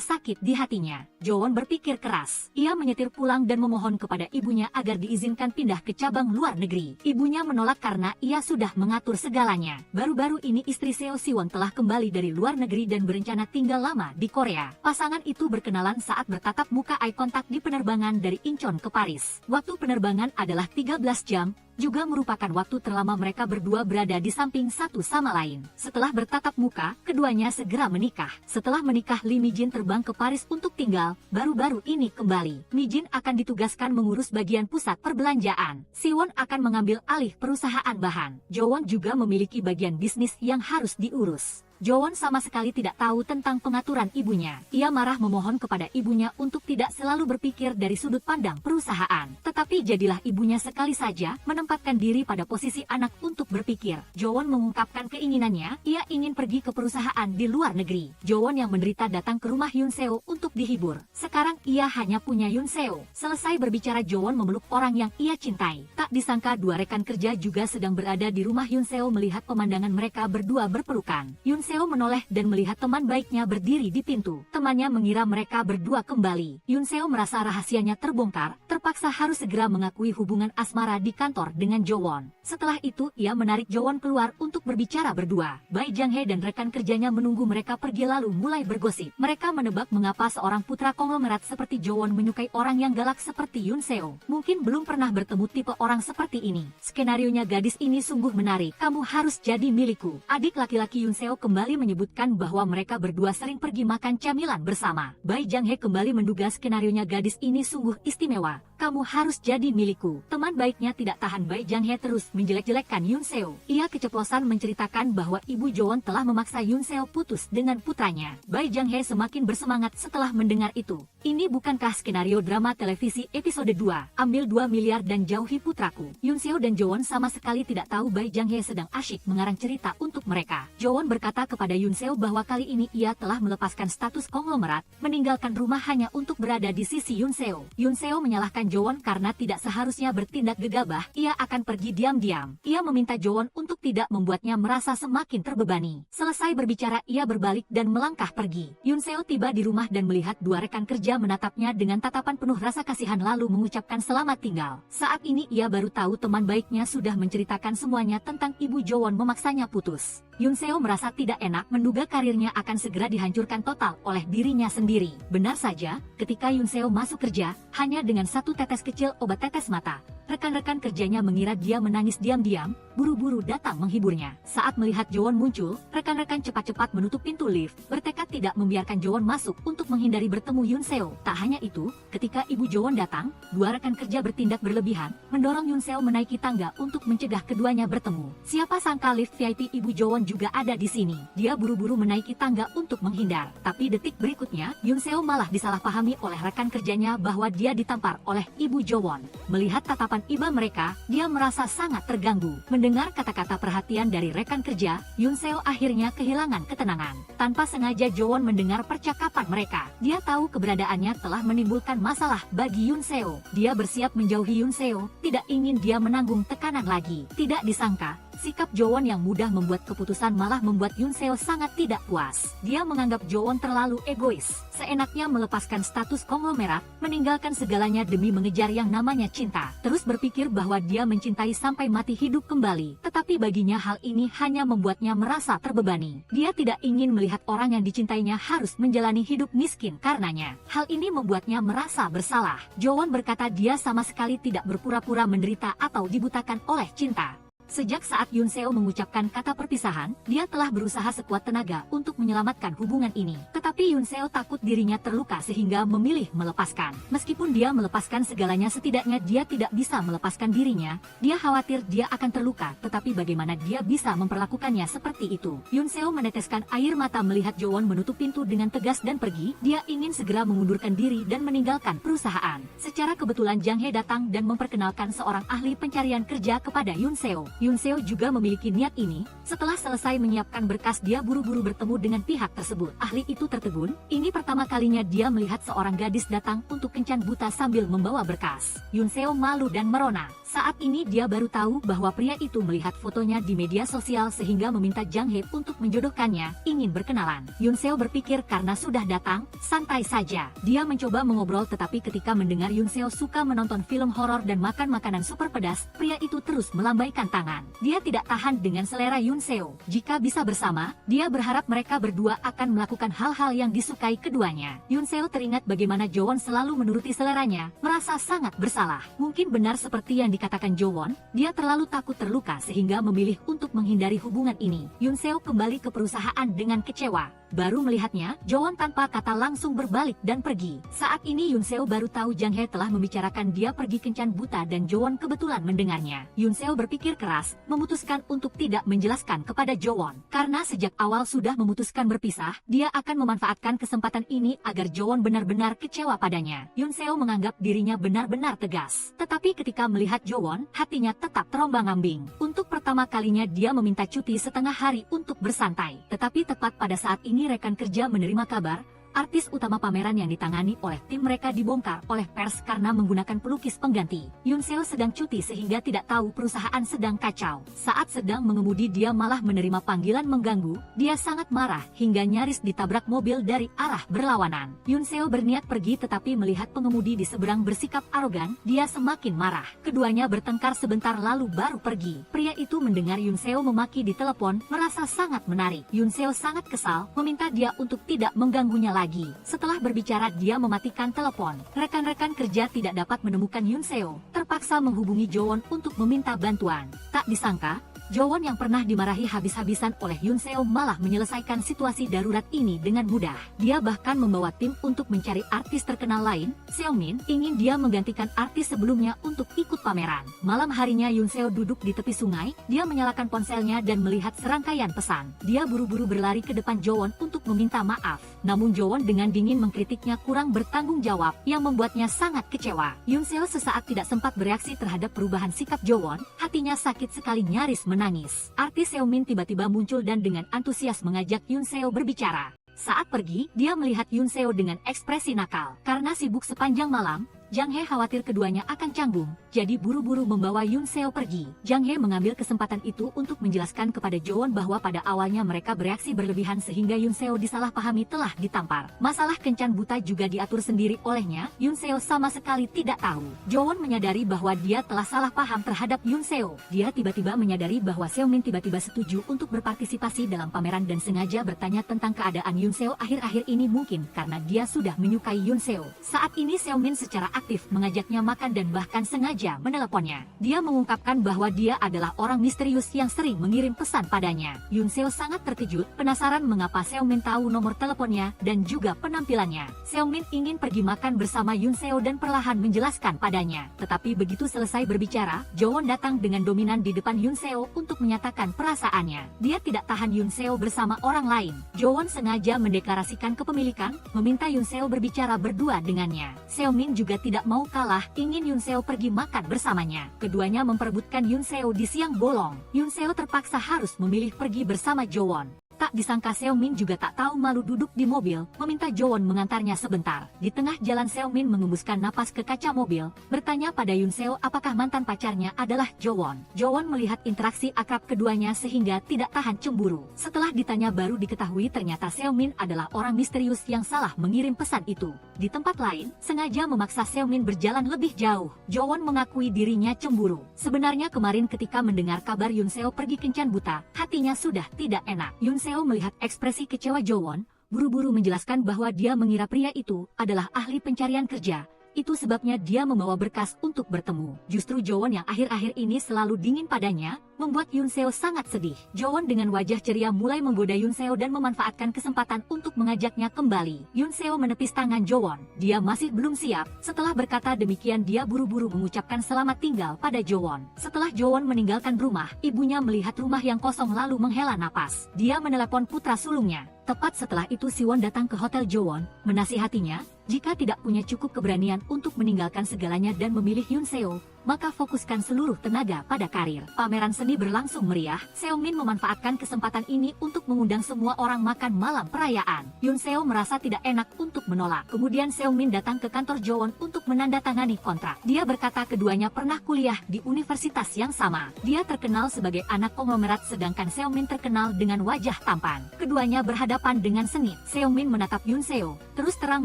sakit di hatinya. Jo-won berpikir keras. Ia menyetir pulang dan memohon kepada ibunya agar diizinkan pindah ke cabang luar negeri. Ibunya menolak karena ia sudah mengatur segalanya. Baru-baru ini istri Seo Siwon telah kembali dari luar negeri dan berencana tinggal lama di Korea. Pasangan itu berkenalan saat bertatap muka eye contact di penerbangan dari Incheon ke Paris. Waktu penerbangan adalah 13 jam, juga merupakan waktu terlama mereka berdua berada di samping satu sama lain. Setelah bertatap muka, keduanya segera menikah. Setelah menikah, Lee Mi-jin terbang ke Paris untuk tinggal. Baru-baru ini kembali. Mi-jin akan ditugaskan mengurus bagian pusat perbelanjaan. Siwon akan mengambil alih perusahaan bahan. Jo-won juga memiliki bagian bisnis yang harus diurus. Jo-won sama sekali tidak tahu tentang pengaturan ibunya. Ia marah memohon kepada ibunya untuk tidak selalu berpikir dari sudut pandang perusahaan. Tetapi jadilah ibunya sekali saja menempatkan diri pada posisi anak untuk berpikir. Jo-won mengungkapkan keinginannya, ia ingin pergi ke perusahaan di luar negeri. Jo-won yang menderita datang ke rumah Yoon Seo untuk dihibur. Sekarang ia hanya punya Yoon Seo. Selesai berbicara, Jo-won memeluk orang yang ia cintai. Tak disangka dua rekan kerja juga sedang berada di rumah Yoon Seo melihat pemandangan mereka berdua berpelukan. Yoon Seo menoleh dan melihat teman baiknya berdiri di pintu. Temannya mengira mereka berdua kembali. Yoon Seo merasa rahasianya terbongkar, terpaksa harus segera mengakui hubungan asmara di kantor dengan Jo-won. Setelah itu, ia menarik Jo-won keluar untuk berbicara berdua. Bai Jang-hye dan rekan kerjanya menunggu mereka pergi lalu mulai bergosip. Mereka menebak mengapa seorang putra konglomerat seperti Jo-won menyukai orang yang galak seperti Yoon Seo. Mungkin belum pernah bertemu tipe orang seperti ini. Skenarionya gadis ini sungguh menarik. Kamu harus jadi milikku. Adik laki-laki Yoon Seo kembali menyebutkan bahwa mereka berdua sering pergi makan camilan bersama. Bai Jang-hye kembali menduga skenarionya gadis ini sungguh istimewa. Kamu harus jadi milikku. Teman baiknya tidak tahan. Bai Jang-hye terus menjelek-jelekkan Yoon Seo. Ia keceplosan menceritakan bahwa ibu Jo-won telah memaksa Yoon Seo putus dengan putranya. Bai Jang-hye semakin bersemangat setelah mendengar itu. Ini bukankah skenario drama televisi episode 2? Ambil 2 miliar dan jauhi putraku. Yoon Seo dan Jo-won sama sekali tidak tahu Bai Jang-hye sedang asyik mengarang cerita untuk mereka. Jo-won berkata kepada Yoon Seo bahwa kali ini ia telah melepaskan status konglomerat, meninggalkan rumah hanya untuk berada di sisi Yoon Seo. Yoon Seo menyalahkan Jo-won karena tidak seharusnya bertindak gegabah. Ia akan pergi diam-diam. Ia meminta Jo-won untuk tidak membuatnya merasa semakin terbebani. Selesai berbicara, ia berbalik dan melangkah pergi. Yoon Seo tiba di rumah dan melihat dua rekan kerja menatapnya dengan tatapan penuh rasa kasihan lalu mengucapkan selamat tinggal. Saat ini ia baru tahu teman baiknya sudah menceritakan semuanya tentang ibu Jo-won memaksanya putus. Yoon Seo merasa tidak enak menduga karirnya akan segera dihancurkan total oleh dirinya sendiri. Benar saja, ketika Yoon Seo masuk kerja, hanya dengan satu tetes kecil obat tetes mata, rekan-rekan kerjanya mengira dia menangis diam-diam, buru-buru datang menghiburnya. Saat melihat Jo-won muncul, rekan-rekan cepat-cepat menutup pintu lift, bertekad tidak membiarkan Jo-won masuk untuk menghindari bertemu Yoon Seo. Tak hanya itu, ketika ibu Jo-won datang, dua rekan kerja bertindak berlebihan, mendorong Yoon Seo menaiki tangga untuk mencegah keduanya bertemu. Siapa sangka lift VIP ibu Jo-won juga ada di sini. Dia buru-buru menaiki tangga untuk menghindar. Tapi detik berikutnya, Yoon Seo malah disalahpahami oleh rekan kerjanya bahwa dia ditampar oleh ibu Jo-won. Melihat tatapan iba mereka, dia merasa sangat terganggu. Mendengar kata-kata perhatian dari rekan kerja, Yoon Seo akhirnya kehilangan ketenangan. Tanpa sengaja Jo-won mendengar percakapan mereka. Dia tahu keberadaannya telah menimbulkan masalah bagi Yoon Seo. Dia bersiap menjauhi Yoon Seo, tidak ingin dia menanggung tekanan lagi. Tidak disangka, Sikap Jo-won yang mudah membuat keputusan malah membuat Yoon Seo sangat tidak puas. Dia menganggap Jo-won terlalu egois, seenaknya melepaskan status konglomerat, meninggalkan segalanya demi mengejar yang namanya cinta. Terus berpikir bahwa dia mencintai sampai mati hidup kembali. Tetapi baginya hal ini hanya membuatnya merasa terbebani. Dia tidak ingin melihat orang yang dicintainya harus menjalani hidup miskin karenanya. Hal ini membuatnya merasa bersalah. Jo-won berkata dia sama sekali tidak berpura-pura menderita atau dibutakan oleh cinta. Sejak saat Yoon Seo mengucapkan kata perpisahan, dia telah berusaha sekuat tenaga untuk menyelamatkan hubungan ini. Tetapi Yoon Seo takut dirinya terluka sehingga memilih melepaskan. Meskipun dia melepaskan segalanya, setidaknya dia tidak bisa melepaskan dirinya. Dia khawatir dia akan terluka, tetapi bagaimana dia bisa memperlakukannya seperti itu? Yoon Seo meneteskan air mata melihat Jo-won menutup pintu dengan tegas dan pergi. Dia ingin segera mengundurkan diri dan meninggalkan perusahaan. Secara kebetulan Jang Hae datang dan memperkenalkan seorang ahli pencarian kerja kepada Yoon Seo. Yoon Seo juga memiliki niat ini. Setelah selesai menyiapkan berkas, dia buru-buru bertemu dengan pihak tersebut. Ahli itu tertegun. Ini pertama kalinya dia melihat seorang gadis datang untuk kencan buta sambil membawa berkas. Yoon Seo malu dan merona. Saat ini dia baru tahu bahwa pria itu melihat fotonya di media sosial sehingga meminta Jang Hae untuk menjodohkannya, ingin berkenalan. Yoon Seo berpikir karena sudah datang, santai saja. Dia mencoba mengobrol, tetapi ketika mendengar Yoon Seo suka menonton film horor dan makan makanan super pedas, pria itu terus melambaikan tangan. Dia tidak tahan dengan selera Yoon Seo. Jika bisa bersama, dia berharap mereka berdua akan melakukan hal-hal yang disukai keduanya. Yoon Seo teringat bagaimana Jo-won selalu menuruti seleranya, merasa sangat bersalah. Mungkin benar seperti yang dikatakan Jo-won, dia terlalu takut terluka sehingga memilih untuk menghindari hubungan ini. Yoon Seo kembali ke perusahaan dengan kecewa. Baru melihatnya, Jo-won tanpa kata langsung berbalik dan pergi. Saat ini Yoon Seo baru tahu Jang Hae telah membicarakan dia pergi kencan buta dan Jo-won kebetulan mendengarnya. Yoon Seo berpikir keras, memutuskan untuk tidak menjelaskan kepada Jo-won. Karena sejak awal sudah memutuskan berpisah, dia akan memanfaatkan kesempatan ini agar Jo-won benar-benar kecewa padanya. Yoon Seo menganggap dirinya benar-benar tegas. Tetapi ketika melihat Jo-won, hatinya tetap terombang-ambing. Untuk pertama kalinya dia meminta cuti setengah hari untuk bersantai. Tetapi tepat pada saat ini rekan kerja menerima kabar, artis utama pameran yang ditangani oleh tim mereka dibongkar oleh pers karena menggunakan pelukis pengganti. Yoon Seo sedang cuti sehingga tidak tahu perusahaan sedang kacau. Saat sedang mengemudi dia malah menerima panggilan mengganggu. Dia sangat marah hingga nyaris ditabrak mobil dari arah berlawanan. Yoon Seo berniat pergi tetapi melihat pengemudi di seberang bersikap arogan, dia semakin marah. Keduanya bertengkar sebentar lalu baru pergi. Pria itu mendengar Yoon Seo memaki di telepon, merasa sangat menarik. Yoon Seo sangat kesal, meminta dia untuk tidak mengganggunya lagi. Setelah berbicara dia mematikan telepon. Rekan-rekan kerja tidak dapat menemukan Yoon Seo, terpaksa menghubungi Jo-won untuk meminta bantuan. Tak disangka, Jo-won yang pernah dimarahi habis-habisan oleh Yoon Seo malah menyelesaikan situasi darurat ini dengan mudah. Dia bahkan membawa tim untuk mencari artis terkenal lain. Seomin ingin dia menggantikan artis sebelumnya untuk ikut pameran. Malam harinya Yoon Seo duduk di tepi sungai, dia menyalakan ponselnya dan melihat serangkaian pesan. Dia buru-buru berlari ke depan Jo-won untuk meminta maaf. Namun Jo-won dengan dingin mengkritiknya kurang bertanggung jawab, yang membuatnya sangat kecewa. Yoon Seo sesaat tidak sempat bereaksi terhadap perubahan sikap Jo-won, hatinya sakit sekali nyaris menangis. Artis Seomin tiba-tiba muncul dan dengan antusias mengajak Yoon Seo berbicara. Saat pergi, dia melihat Yoon Seo dengan ekspresi nakal. Karena sibuk sepanjang malam, Jang Hae khawatir keduanya akan canggung, jadi buru-buru membawa Yoon Seo pergi. Jang Hae mengambil kesempatan itu untuk menjelaskan kepada Jo-won bahwa pada awalnya mereka bereaksi berlebihan sehingga Yoon Seo disalahpahami telah ditampar. Masalah kencan buta juga diatur sendiri olehnya, Yoon Seo sama sekali tidak tahu. Jo-won menyadari bahwa dia telah salah paham terhadap Yoon Seo. Dia tiba-tiba menyadari bahwa Seomin tiba-tiba setuju untuk berpartisipasi dalam pameran dan sengaja bertanya tentang keadaan Yoon Seo akhir-akhir ini, mungkin karena dia sudah menyukai Yoon Seo. Saat ini Seomin secara aktif mengajaknya makan dan bahkan sengaja meneleponnya. Dia mengungkapkan bahwa dia adalah orang misterius yang sering mengirim pesan padanya. Yoon Seo sangat terkejut, penasaran mengapa Seomin tahu nomor teleponnya dan juga penampilannya. Seomin ingin pergi makan bersama Yoon Seo dan perlahan menjelaskan padanya. Tetapi begitu selesai berbicara, Jo-won datang dengan dominan di depan Yoon Seo untuk menyatakan perasaannya. Dia tidak tahan Yoon Seo bersama orang lain. Jo-won sengaja mendeklarasikan kepemilikan, meminta Yoon Seo berbicara berdua dengannya. Seomin juga tidak mau kalah, ingin Yoon Seo pergi makan bersamanya. Keduanya memperebutkan Yoon Seo di siang bolong. Yoon Seo terpaksa harus memilih pergi bersama Jo-won. Tak disangka Seomin juga tak tahu malu duduk di mobil, meminta Jowon mengantarnya sebentar. Di tengah jalan Seomin mengembuskan napas ke kaca mobil, bertanya pada Yoon Seo apakah mantan pacarnya adalah Jowon. Jowon melihat interaksi akrab keduanya sehingga tidak tahan cemburu. Setelah ditanya baru diketahui ternyata Seomin adalah orang misterius yang salah mengirim pesan itu. Di tempat lain, sengaja memaksa Seomin berjalan lebih jauh. Jowon mengakui dirinya cemburu. Sebenarnya kemarin ketika mendengar kabar Yoon Seo pergi kencan buta, hatinya sudah tidak enak. Yoon Seo melihat ekspresi kecewa Jowon, buru-buru menjelaskan bahwa dia mengira pria itu adalah ahli pencarian kerja. Itu sebabnya dia membawa berkas untuk bertemu. Justru Jowon yang akhir-akhir ini selalu dingin padanya, membuat Yoon Seo sangat sedih. Jowon dengan wajah ceria mulai menggoda Yoon Seo dan memanfaatkan kesempatan untuk mengajaknya kembali. Yoon Seo menepis tangan Jowon. Dia masih belum siap. Setelah berkata demikian dia buru-buru mengucapkan selamat tinggal pada Jowon. Setelah Jowon meninggalkan rumah, ibunya melihat rumah yang kosong lalu menghela napas. Dia menelepon putra sulungnya. Tepat setelah itu Siwon datang ke hotel Jowon, menasihatinya, jika tidak punya cukup keberanian untuk meninggalkan segalanya dan memilih Yoon Seo, maka fokuskan seluruh tenaga pada karir. Pameran seni berlangsung meriah, Seomin memanfaatkan kesempatan ini untuk mengundang semua orang makan malam perayaan. Yoon Seo merasa tidak enak untuk menolak. Kemudian Seomin datang ke kantor Jowon untuk menandatangani kontrak. Dia berkata keduanya pernah kuliah di universitas yang sama. Dia terkenal sebagai anak konglomerat sedangkan Seomin terkenal dengan wajah tampan. Keduanya berhadapan dengan sengit. Seomin menatap Yoon Seo, terus terang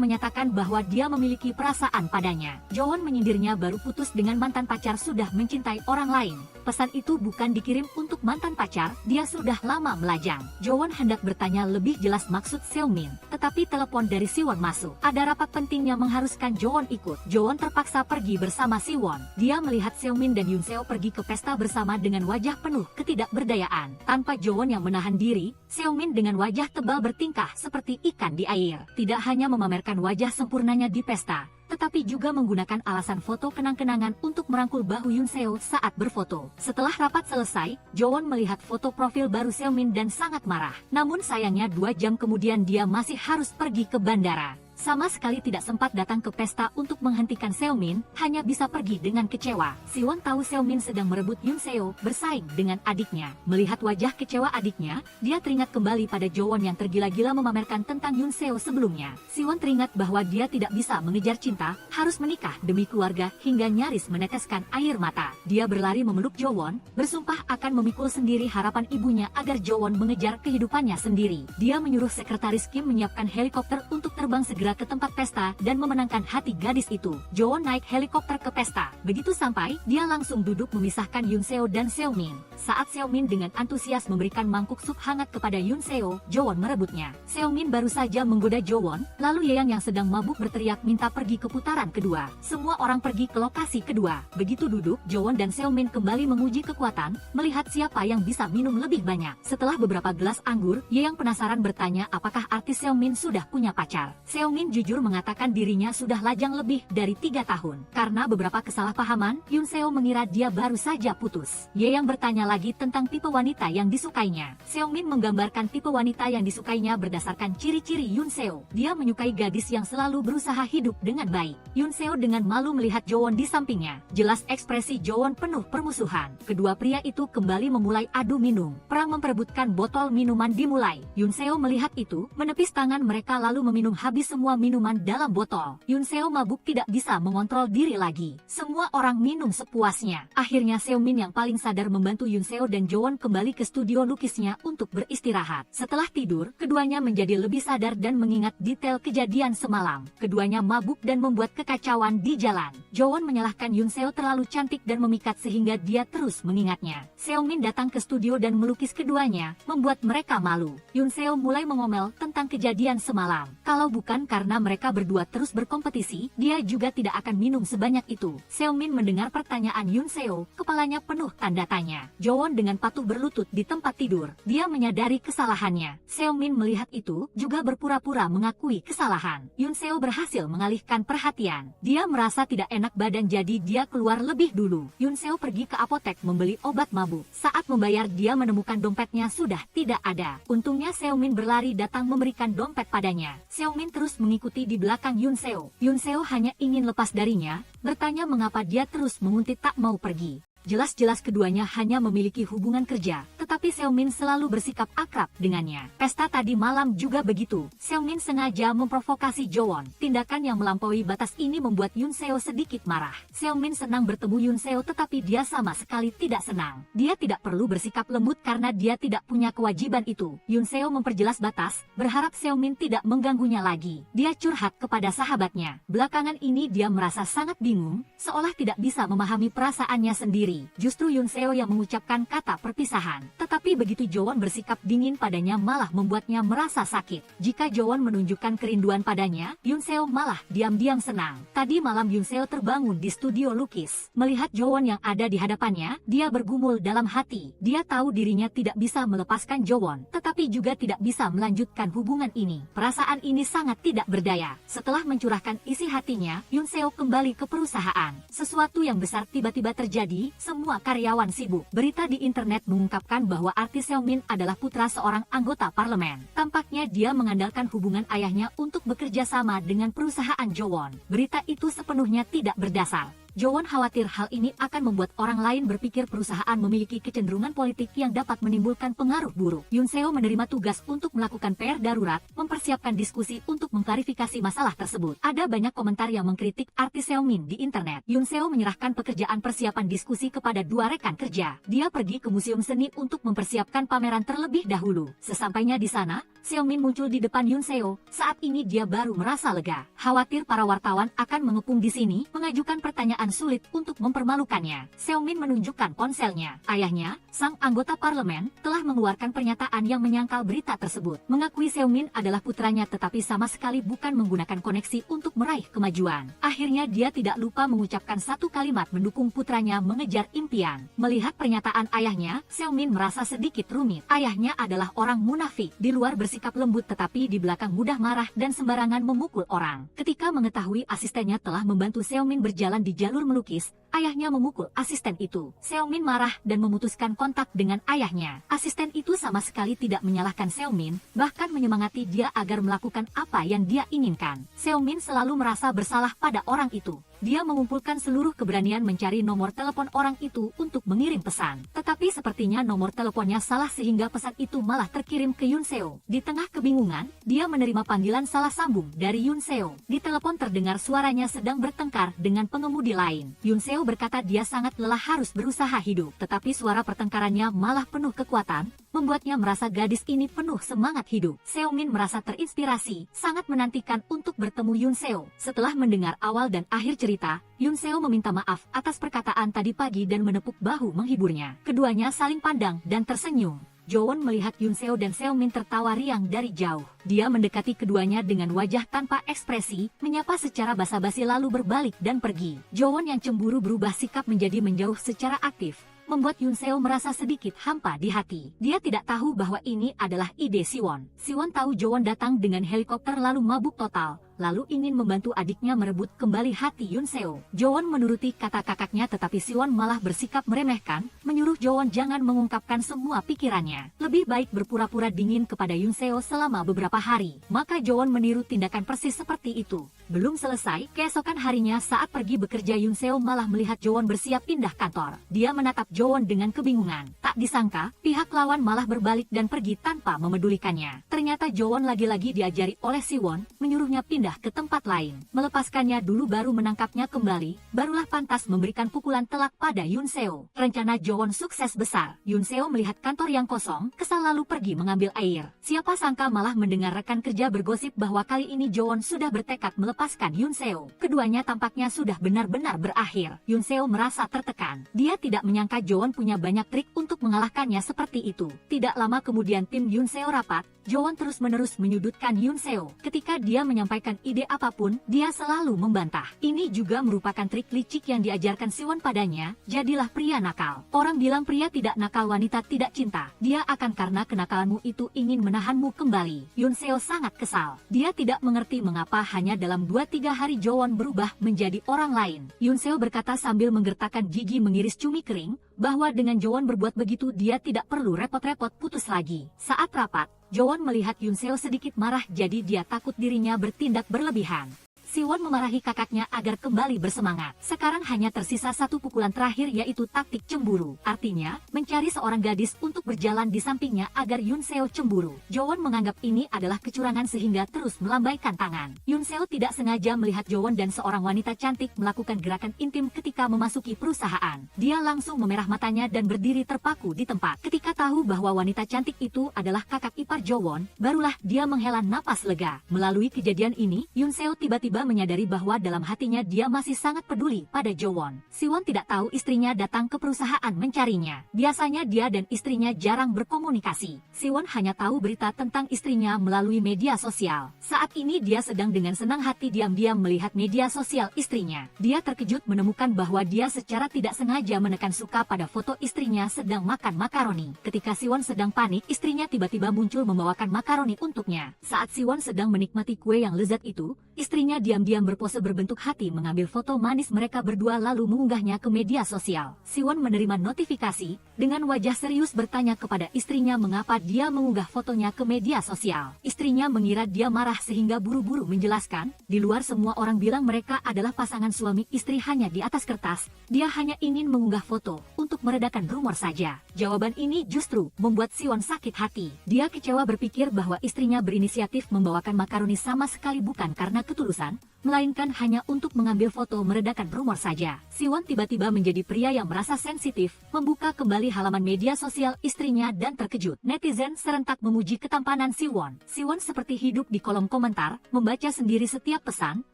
menyatakan bahwa dia memiliki perasaan padanya. Jowon menyindirnya baru putus dengan mantan pacar sudah mencintai orang lain. Pesan itu bukan dikirim untuk mantan pacar, dia sudah lama melajang. Jowon hendak bertanya lebih jelas maksud Seomin, tetapi telepon dari Siwon masuk. Ada rapat penting yang mengharuskan Jowon ikut. Jowon terpaksa pergi bersama Siwon. Dia melihat Seomin dan Yoon Seo pergi ke pesta bersama dengan wajah penuh ketidakberdayaan. Tanpa Jowon yang menahan diri, Seomin dengan wajah tebal bertingkah seperti ikan di air. Tidak hanya memamerkan wajah sempurnanya di pesta, tetapi juga menggunakan alasan foto kenang-kenangan untuk merangkul bahu Yoon Seo saat berfoto. Setelah rapat selesai, Jowon melihat foto profil baru Seomin dan sangat marah. Namun sayangnya 2 jam kemudian dia masih harus pergi ke bandara. Sama sekali tidak sempat datang ke pesta untuk menghentikan Seomin, hanya bisa pergi dengan kecewa. Siwon tahu Seomin sedang merebut Yoon Seo bersaing dengan adiknya. Melihat wajah kecewa adiknya, dia teringat kembali pada Jowon yang tergila-gila memamerkan tentang Yoon Seo sebelumnya. Siwon teringat bahwa dia tidak bisa mengejar cinta, harus menikah demi keluarga hingga nyaris meneteskan air mata. Dia berlari memeluk Jowon, bersumpah akan memikul sendiri harapan ibunya agar Jowon mengejar kehidupannya sendiri. Dia menyuruh sekretaris Kim menyiapkan helikopter untuk terbang segera ke tempat pesta dan memenangkan hati gadis itu. Jowon naik helikopter ke pesta. Begitu sampai, dia langsung duduk memisahkan Yoon Seo dan Seomin. Saat Seomin dengan antusias memberikan mangkuk sup hangat kepada Yoon Seo, Jowon merebutnya. Seomin baru saja menggoda Jowon, lalu Yeang yang sedang mabuk berteriak minta pergi ke putaran kedua. Semua orang pergi ke lokasi kedua. Begitu duduk, Jowon dan Seomin kembali menguji kekuatan, melihat siapa yang bisa minum lebih banyak. Setelah beberapa gelas anggur, Yeang penasaran bertanya apakah artis Seomin sudah punya pacar. Seomin jujur mengatakan dirinya sudah lajang lebih dari 3 tahun. Karena beberapa kesalahpahaman, Yoon Seo mengira dia baru saja putus. Yeang bertanya lagi tentang tipe wanita yang disukainya. Seomin menggambarkan tipe wanita yang disukainya berdasarkan ciri-ciri Yoon Seo. Dia menyukai gadis yang selalu berusaha hidup dengan baik. Yoon Seo dengan malu melihat Jowon di sampingnya. Jelas ekspresi Jowon penuh permusuhan. Kedua pria itu kembali memulai adu minum. Perang memperebutkan botol minuman dimulai. Yoon Seo melihat itu, menepis tangan mereka lalu meminum habis semua minuman dalam botol. Yoon Seo mabuk tidak bisa mengontrol diri lagi. Semua orang minum sepuasnya. Akhirnya Seomin yang paling sadar membantu Yoon Seo dan Jowon kembali ke studio lukisnya untuk beristirahat. Setelah tidur, keduanya menjadi lebih sadar dan mengingat detail kejadian semalam. Keduanya mabuk dan membuat kekacauan di jalan. Jowon menyalahkan Yoon Seo terlalu cantik dan memikat sehingga dia terus mengingatnya. Seomin datang ke studio dan melukis keduanya, membuat mereka malu. Yoon Seo mulai mengomel tentang kejadian semalam. Kalau bukan karena mereka berdua terus berkompetisi, dia juga tidak akan minum sebanyak itu. Seomin mendengar pertanyaan Yoon Seo, kepalanya penuh tanda tanya. Jowon dengan patuh berlutut di tempat tidur. Dia menyadari kesalahannya. Seomin melihat itu, juga berpura-pura mengakui kesalahan. Yoon Seo berhasil mengalihkan perhatian. Dia merasa tidak enak badan jadi dia keluar lebih dulu. Yoon Seo pergi ke apotek membeli obat mabuk. Saat membayar dia menemukan dompetnya sudah tidak ada. Untungnya Seomin berlari datang memberikan dompet padanya. Seomin terus mengikuti di belakang Yoon Seo. Yoon Seo hanya ingin lepas darinya, bertanya mengapa dia terus menguntit tak mau pergi. Jelas-jelas keduanya hanya memiliki hubungan kerja, tetapi tetapi Seomin selalu bersikap akrab dengannya. Pesta tadi malam juga begitu. Seomin sengaja memprovokasi Jowon. Tindakan yang melampaui batas ini membuat Yoon Seo sedikit marah. Seomin senang bertemu Yoon Seo tetapi dia sama sekali tidak senang. Dia tidak perlu bersikap lembut karena dia tidak punya kewajiban itu. Yoon Seo memperjelas batas, berharap Seomin tidak mengganggunya lagi. Dia curhat kepada sahabatnya. Belakangan ini dia merasa sangat bingung, seolah tidak bisa memahami perasaannya sendiri. Justru Yoon Seo yang mengucapkan kata perpisahan. Tetapi begitu Jowon bersikap dingin padanya malah membuatnya merasa sakit. Jika Jowon menunjukkan kerinduan padanya, Yoon Seo malah diam-diam senang. Tadi malam Yoon Seo terbangun di studio lukis. Melihat Jowon yang ada di hadapannya, dia bergumul dalam hati. Dia tahu dirinya tidak bisa melepaskan Jowon, tetapi juga tidak bisa melanjutkan hubungan ini. Perasaan ini sangat tidak berdaya. Setelah mencurahkan isi hatinya, Yoon Seo kembali ke perusahaan. Sesuatu yang besar tiba-tiba terjadi, semua karyawan sibuk. Berita di internet mengungkapkan bahwa artis Seomin adalah putra seorang anggota parlemen. Tampaknya dia mengandalkan hubungan ayahnya untuk bekerja sama dengan perusahaan Jowon. Berita itu sepenuhnya tidak berdasar. Jowon khawatir hal ini akan membuat orang lain berpikir perusahaan memiliki kecenderungan politik yang dapat menimbulkan pengaruh buruk. Yoon Seo menerima tugas untuk melakukan PR darurat, mempersiapkan diskusi untuk mengklarifikasi masalah tersebut. Ada banyak komentar yang mengkritik artis Seomin di internet. Yoon Seo menyerahkan pekerjaan persiapan diskusi kepada dua rekan kerja. Dia pergi ke museum seni untuk mempersiapkan pameran terlebih dahulu. Sesampainya di sana, Seomin muncul di depan Yoon Seo. Saat ini dia baru merasa lega. Khawatir para wartawan akan mengepung di sini, mengajukan pertanyaan sulit untuk mempermalukannya. Seomin menunjukkan ponselnya. Ayahnya, sang anggota parlemen, telah mengeluarkan pernyataan yang menyangkal berita tersebut. Mengakui Seomin adalah putranya tetapi sama sekali bukan menggunakan koneksi untuk meraih kemajuan. Akhirnya dia tidak lupa mengucapkan satu kalimat mendukung putranya mengejar impian. Melihat pernyataan ayahnya, Seomin merasa sedikit rumit. Ayahnya adalah orang munafik. Di luar bersikap lembut tetapi di belakang mudah marah dan sembarangan memukul orang. Ketika mengetahui asistennya telah membantu Seomin berjalan di jalur melukis, ayahnya memukul asisten itu. Seomin marah dan memutuskan kontak dengan ayahnya. Asisten itu sama sekali tidak menyalahkan Seomin, bahkan menyemangati dia agar melakukan apa yang dia inginkan. Seomin selalu merasa bersalah pada orang itu. Dia mengumpulkan seluruh keberanian mencari nomor telepon orang itu untuk mengirim pesan. Tetapi sepertinya nomor teleponnya salah sehingga pesan itu malah terkirim ke Yoon Seo. Di tengah kebingungan, dia menerima panggilan salah sambung dari Yoon Seo. Di telepon terdengar suaranya sedang bertengkar dengan pengemudi lain. Yoon Seo berkata dia sangat lelah harus berusaha hidup. Tetapi suara pertengkarannya malah penuh kekuatan, membuatnya merasa gadis ini penuh semangat hidup. Seomin merasa terinspirasi, sangat menantikan untuk bertemu Yoon Seo. Setelah mendengar awal dan akhir cerita, Yoon Seo meminta maaf atas perkataan tadi pagi dan menepuk bahu menghiburnya. Keduanya saling pandang dan tersenyum. Jowon melihat Yoon Seo dan Seomin tertawa riang dari jauh. Dia mendekati keduanya dengan wajah tanpa ekspresi, menyapa secara basa-basi lalu berbalik dan pergi. Jowon yang cemburu berubah sikap menjadi menjauh secara aktif, membuat Yoon Seo merasa sedikit hampa di hati. Dia tidak tahu bahwa ini adalah ide Siwon. Siwon tahu Jowon datang dengan helikopter lalu mabuk total, lalu ingin membantu adiknya merebut kembali hati Yoon Seo. Jowon menuruti kata kakaknya tetapi Siwon malah bersikap meremehkan, menyuruh Jowon jangan mengungkapkan semua pikirannya. Lebih baik berpura-pura dingin kepada Yoon Seo selama beberapa hari. Maka Jowon meniru tindakan persis seperti itu. Belum selesai, keesokan harinya saat pergi bekerja Yoon Seo malah melihat Jowon bersiap pindah kantor. Dia menatap Jowon dengan kebingungan. Tak disangka, pihak lawan malah berbalik dan pergi tanpa memedulikannya. Ternyata Jowon lagi-lagi diajari oleh Siwon, menyuruhnya pindah ke tempat lain. Melepaskannya dulu baru menangkapnya kembali, barulah pantas memberikan pukulan telak pada Yoon Seo. Rencana Jowon sukses besar. Yoon Seo melihat kantor yang kosong, kesal lalu pergi mengambil air. Siapa sangka malah mendengar rekan kerja bergosip bahwa kali ini Jowon sudah bertekad melepaskan Yoon Seo. Keduanya tampaknya sudah benar-benar berakhir. Yoon Seo merasa tertekan. Dia tidak menyangka Jowon punya banyak trik untuk mengalahkannya seperti itu. Tidak lama kemudian tim Yoon Seo rapat. Jowon terus-menerus menyudutkan Yoon Seo. Ketika dia menyampaikan ide apapun, dia selalu membantah. Ini juga merupakan trik licik yang diajarkan Siwon padanya, jadilah pria nakal. Orang bilang pria tidak nakal wanita tidak cinta. Dia akan karena kenakalanmu itu ingin menahanmu kembali. Yoon Seo sangat kesal. Dia tidak mengerti mengapa hanya dalam 2-3 hari Jowon berubah menjadi orang lain. Yoon Seo berkata sambil menggertakkan gigi mengiris cumi kering, bahwa dengan Jowon berbuat begitu dia tidak perlu repot-repot putus lagi. Saat rapat, Jowon melihat Yoon Seo sedikit marah jadi dia takut dirinya bertindak berlebihan. Siwon memarahi kakaknya agar kembali bersemangat. Sekarang hanya tersisa satu pukulan terakhir, yaitu taktik cemburu. Artinya, mencari seorang gadis untuk berjalan di sampingnya agar Yun Seo cemburu. Jowon menganggap ini adalah kecurangan sehingga terus melambaikan tangan. Yun Seo tidak sengaja melihat Jowon dan seorang wanita cantik melakukan gerakan intim ketika memasuki perusahaan. Dia langsung memerah matanya dan berdiri terpaku di tempat. Ketika tahu bahwa wanita cantik itu adalah kakak ipar Jowon, barulah dia menghela napas lega. Melalui kejadian ini, Yun Seo tiba-tiba menyadari bahwa dalam hatinya dia masih sangat peduli pada Jowon. Siwon tidak tahu istrinya datang ke perusahaan mencarinya. Biasanya dia dan istrinya jarang berkomunikasi. Siwon hanya tahu berita tentang istrinya melalui media sosial. Saat ini dia sedang dengan senang hati diam-diam melihat media sosial istrinya. Dia terkejut menemukan bahwa dia secara tidak sengaja menekan suka pada foto istrinya sedang makan makaroni. Ketika Siwon sedang panik, istrinya tiba-tiba muncul membawakan makaroni untuknya. Saat Siwon sedang menikmati kue yang lezat itu, istrinya diam-diam berpose berbentuk hati mengambil foto manis mereka berdua lalu mengunggahnya ke media sosial. Siwon menerima notifikasi, dengan wajah serius bertanya kepada istrinya mengapa dia mengunggah fotonya ke media sosial. Istrinya mengira dia marah sehingga buru-buru menjelaskan, di luar semua orang bilang mereka adalah pasangan suami istri hanya di atas kertas, dia hanya ingin mengunggah foto untuk meredakan rumor saja. Jawaban ini justru membuat Siwon sakit hati. Dia kecewa berpikir bahwa istrinya berinisiatif membawakan makaroni sama sekali bukan karena ketulusan, melainkan hanya untuk mengambil foto meredakan rumor saja. Siwon tiba-tiba menjadi pria yang merasa sensitif, membuka kembali halaman media sosial istrinya dan terkejut. Netizen serentak memuji ketampanan Siwon. Siwon seperti hidup di kolom komentar, membaca sendiri setiap pesan,